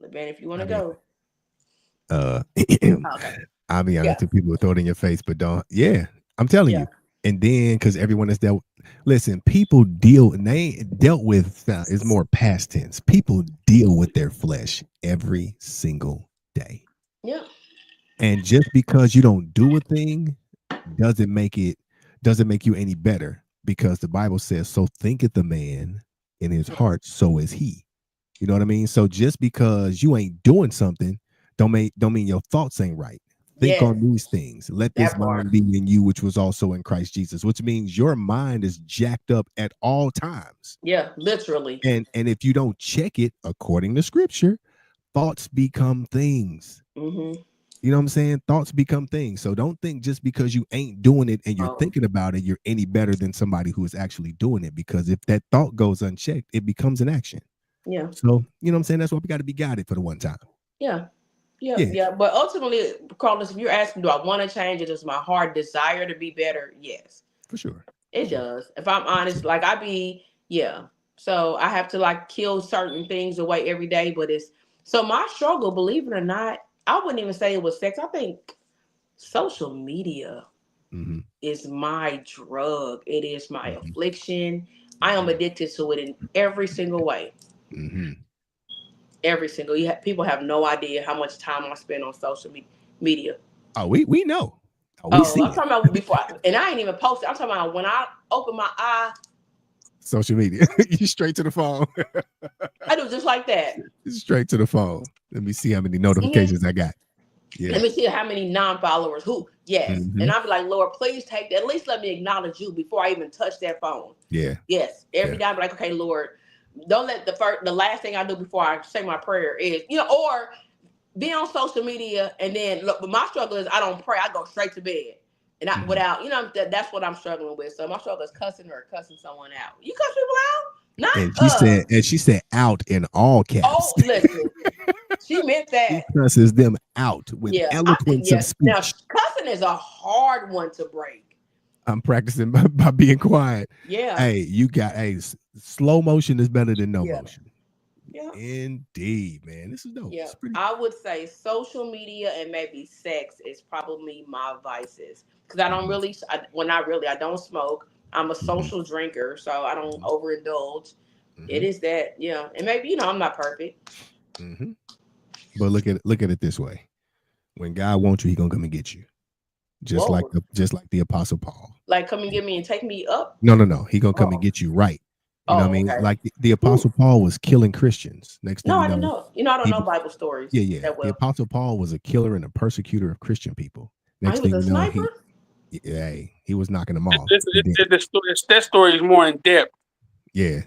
Man, if you want to go, okay. I mean, I know people will throw it in your face, but don't. Yeah, I'm telling you. And then, because everyone is dealt. Listen, people dealt with is more past tense. People deal with their flesh every single day. Yeah. And just because you don't do a thing doesn't make you any better, because the Bible says, so thinketh the man in his heart, so is he. You know what I mean? So just because you ain't doing something don't mean your thoughts ain't right. Think on these things. Let this mind be in you, which was also in Christ Jesus, which means your mind is jacked up at all times. Yeah, literally. And if you don't check it according to scripture, thoughts become things. Mm-hmm. You know what I'm saying? Thoughts become things. So don't think just because you ain't doing it and you're thinking about it, you're any better than somebody who is actually doing it. Because if that thought goes unchecked, it becomes an action. Yeah. So, you know what I'm saying? That's why we got to be guided for the one time. Yeah. But ultimately, Carlos, if you're asking, do I want to change it? Is my heart desire to be better? Yes. For sure. It does. If I'm honest, like so I have to like kill certain things away every day, but so my struggle, believe it or not, I wouldn't even say it was sex. I think social media is my drug. It is my affliction. I am addicted to it in every single way. Every single. People have no idea how much time I spend on social media. Oh, we know. I'm talking about before, and I ain't even posted. I'm talking about when I open my eye. Social media. You straight to the phone. I do just like that. Straight to the phone. Let me see how many notifications I got. Yeah. Let me see how many non-followers. And I'll be like, Lord, please take that. At least let me acknowledge you before I even touch that phone. Yeah. Yes. Every day I'm like, okay, Lord, don't let the last thing I do before I say my prayer is, or be on social media and then look. But my struggle is I don't pray. I go straight to bed. And I, without, that's what I'm struggling with. So my struggle is cussing or cussing someone out. You cuss people out? Not she said out in all caps. Oh, listen. She meant that. She cusses them out with eloquence of speech. Now, cussing is a hard one to break. I'm practicing by being quiet. Yeah. Hey, you got slow motion is better than no motion. Yeah. Indeed, man. This is dope. Yeah. I would say social media and maybe sex is probably my vices. Because I don't really, I don't smoke. I'm a social drinker, so I don't overindulge. It is that, and maybe I'm not perfect. But look at it this way: when God wants you, He gonna come and get you, just like the Apostle Paul. Like come and get me and take me up. No, He gonna come and get you right. You know what I mean? Okay. Like the Apostle Paul was killing Christians. Next thing I didn't know. I don't know Bible stories. Yeah. The Apostle Paul was a killer and a persecutor of Christian people. Next thing you know, he was knocking them off. That story is more in depth. Yeah.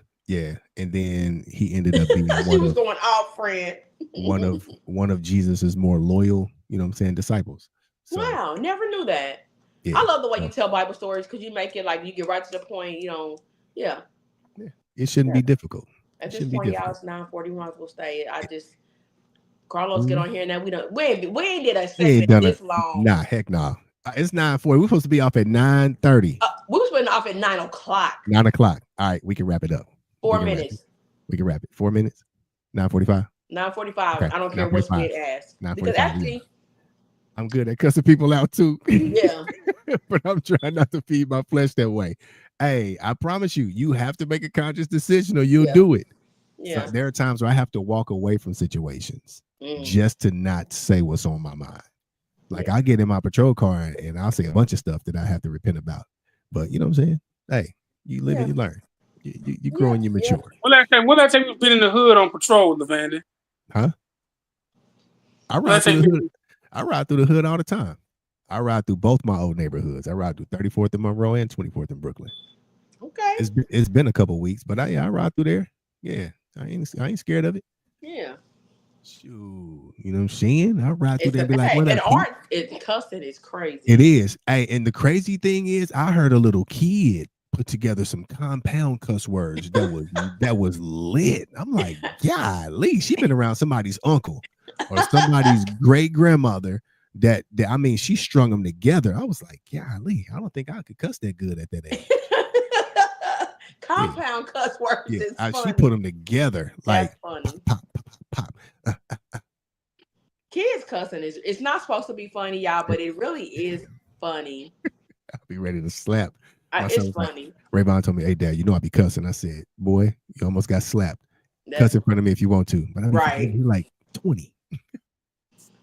And then he ended up being going off, friend. one of Jesus's more loyal, disciples. So, wow, never knew that. Yeah. I love the way you tell Bible stories because you make it like you get right to the point. Yeah. It shouldn't be difficult. At this point, y'all, it's 9:41. We'll stay. Carlos get on here now. We ain't did a segment this long. Nah, heck no. It's 9:40. We're supposed to be off at 9:30. We were supposed to be off at 9 o'clock. 9 o'clock. All right, we can wrap it up. 4 minutes. We can wrap it. 4 minutes. 9:45. 9:45. Okay. I don't care what you get asked. 9:45. Because actually, I'm good at cussing people out too. Yeah. But I'm trying not to feed my flesh that way. Hey, I promise you have to make a conscious decision or you'll do it. Yeah. So there are times where I have to walk away from situations just to not say what's on my mind. Like I get in my patrol car and I'll say a bunch of stuff that I have to repent about. But you know what I'm saying? Hey, you live and you learn. You grow and you mature. When I tell you been in the hood on patrol, Levander? Huh? I ride through the hood all the time. I ride through both my old neighborhoods. I ride through 34th and Monroe and 24th and Brooklyn. Okay. It's been a couple weeks, but I ride through there. Yeah. I ain't scared of it. Yeah. Shoot. You know what I'm saying? I ride through there and be like, what up? Art cussing is crazy. It is. Hey, and the crazy thing is I heard a little kid put together some compound cuss words that was lit. I'm like, golly, she been around somebody's uncle or somebody's great grandmother that I mean, she strung them together. I was like, golly, I don't think I could cuss that good at that age. Compound cuss words is funny. She put them together. That's like funny. Pop. Kids cussing it's not supposed to be funny, y'all, but it really is funny. I'll be ready to slap. It's funny. Like, Rayvon told me, hey, Dad, I be cussing. I said, boy, you almost got slapped. Cuss in front of me if you want to. But right. You're like 20.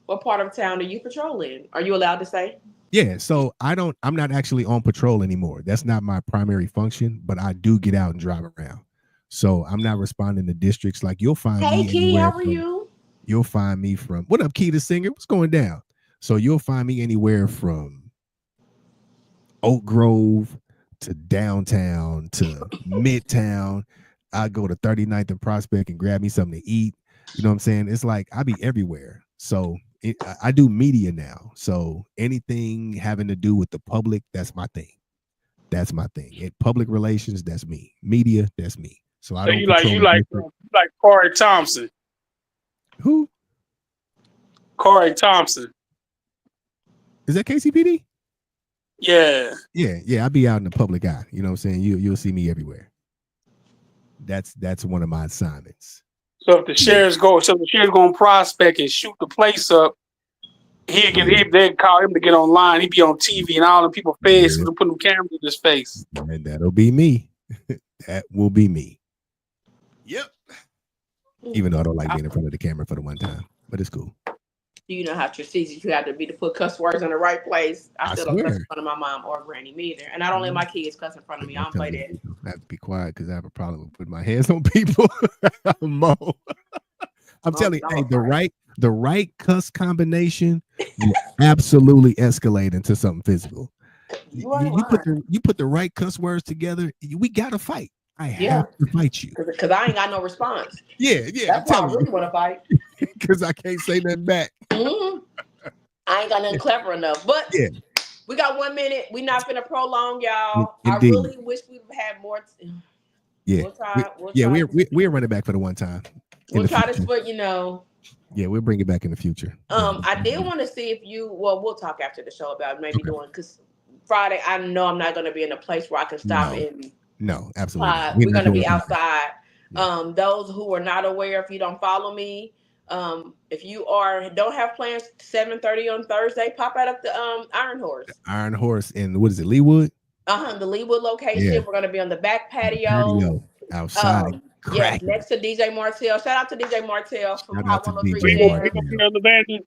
What part of town do you patrol in? Are you allowed to say? Yeah, so I'm not actually on patrol anymore. That's not my primary function, but I do get out and drive around. So I'm not responding to districts. Like you'll find Hey, me Key, anywhere how are from, you? you'll find me from, what up, Key the singer? What's going down? So you'll find me anywhere from Oak Grove to downtown to Midtown. I go to 39th and Prospect and grab me something to eat. You know what I'm saying? It's like I be everywhere. So I do media now. So anything having to do with the public, that's my thing. That's my thing. Public relations, that's me. Media, that's me. So I So don't you like Corey Thompson. Who? Corey Thompson. Is that KCPD? Yeah. Yeah. I be out in the public eye. You know what I'm saying? You'll see me everywhere. That's one of my assignments. So if the sheriff's go on Prospect and shoot the place up, they call him to get online. He'd be on TV and all the people face to put them cameras in his face. And that'll be me. That will be me. Yep. Even though I don't like being in front of the camera for the one time, but it's cool. Do you know how strategic you have to be to put cuss words in the right place? I still don't cuss in front of my mom or granny either. And I don't let my kids cuss in front of me. I don't play that. I have to be quiet because I have a problem with putting my hands on people. Mo. I'm telling you, hey, the right cuss combination will absolutely escalate into something physical. You put the right cuss words together, we gotta fight. I have to fight you because I ain't got no response. Yeah. That's why I really want to fight. Because I can't say nothing back. Mm-hmm. I ain't got nothing clever enough. But we got 1 minute. We're not gonna prolong, y'all. Indeed. I really wish we had more. We're running back for the one time. We'll try to split, Yeah, we'll bring it back in the future. I did want to see if we'll talk after the show about maybe doing, because Friday, I know I'm not going to be in a place where I can stop No, absolutely. We're going to be outside. Those who are not aware, if you don't follow me, if you don't have plans, 7:30 on Thursday, pop out at the Iron Horse. Iron Horse in, what is it, Leawood? The Leawood location. Yeah. We're going to be on the back patio. Outside. Next to DJ Martell. Shout out to DJ Martell from Hot 103.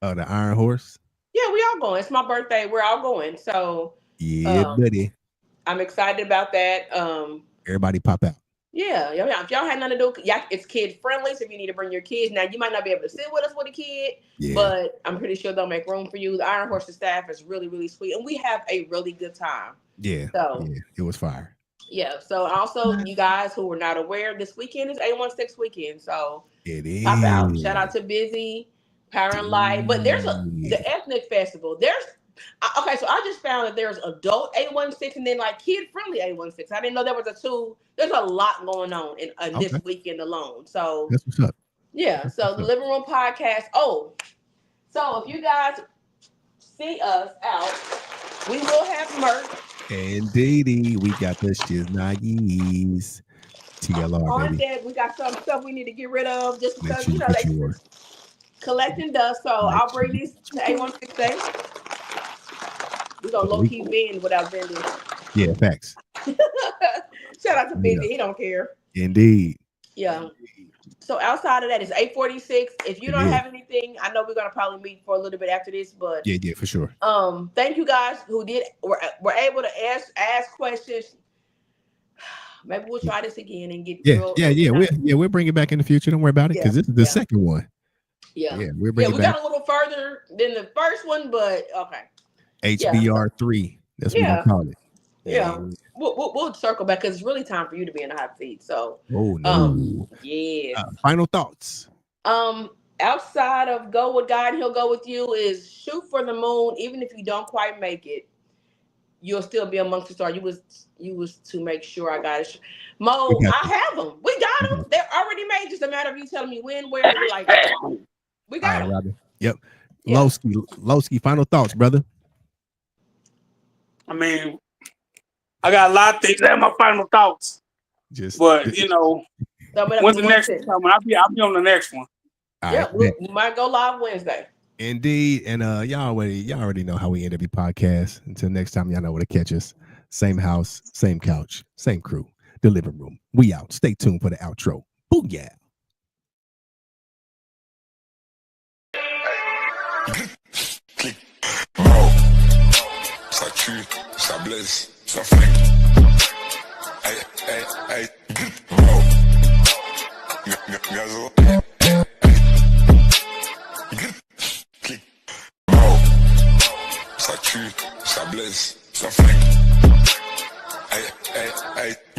Oh, the Iron Horse? Yeah, we all going. It's my birthday. We're all going. So buddy. I'm excited about that. Everybody pop out. Yeah. If y'all had nothing to do, it's kid friendly. So if you need to bring your kids, now you might not be able to sit with us with a kid, but I'm pretty sure they'll make room for you. The Iron Horse staff is really, really sweet, and we have a really good time. Yeah. So it was fire. Yeah. So also, you guys who were not aware, this weekend is A16 weekend. So it is. Pop out. Shout out to Busy, Power and Light. But there's the ethnic festival. So I just found that there's adult A16 and then like kid friendly A16. I didn't know there was there's a lot going on in this weekend alone. So that's what's up. Yeah. So the Living Room Podcast. So if you guys see us out, we will have merch. Indeedy, we got the shiznaggies. TLR, baby. We got some stuff we need to get rid of just because they collecting dust. So I'll bring these to A16 Day. We're gonna low key bend without bending. Yeah, facts. Shout out to Busy. He don't care. Indeed. Yeah. So outside of that, it's 8:46. If you don't have anything, I know we're gonna probably meet for a little bit after this, but yeah, for sure. Thank you guys who were able to ask questions. Maybe we'll try this again and get we'll bring it back in the future. Don't worry about it, because this is the second one. Yeah, we got a little further than the first one, but okay. HBR3. That's what we call it. Yeah. We'll circle back because it's really time for you to be in the hot seat. So final thoughts. Outside of go with God, he'll go with you, is shoot for the moon. Even if you don't quite make it, you'll still be amongst the stars. You was to make sure I got it. Mo, I have them. We got them. They're already made. Just a matter of you telling me when, where. Like, we got them. Robin. Yep. Yeah. Lowski, final thoughts, brother. I mean, I got a lot of things. That's my final thoughts. When's the next one coming? I'll be on the next one. We might go live Wednesday. Indeed, and y'all already know how we end every podcast. Until next time, y'all know where to catch us. Same house, same couch, same crew. The Living Room. We out. Stay tuned for the outro. Booyah. Mo. ça blesse, ça flingue. Hey, wow. Gazo. Wow. Ça tue, ça blesse, ça flingue. Hey.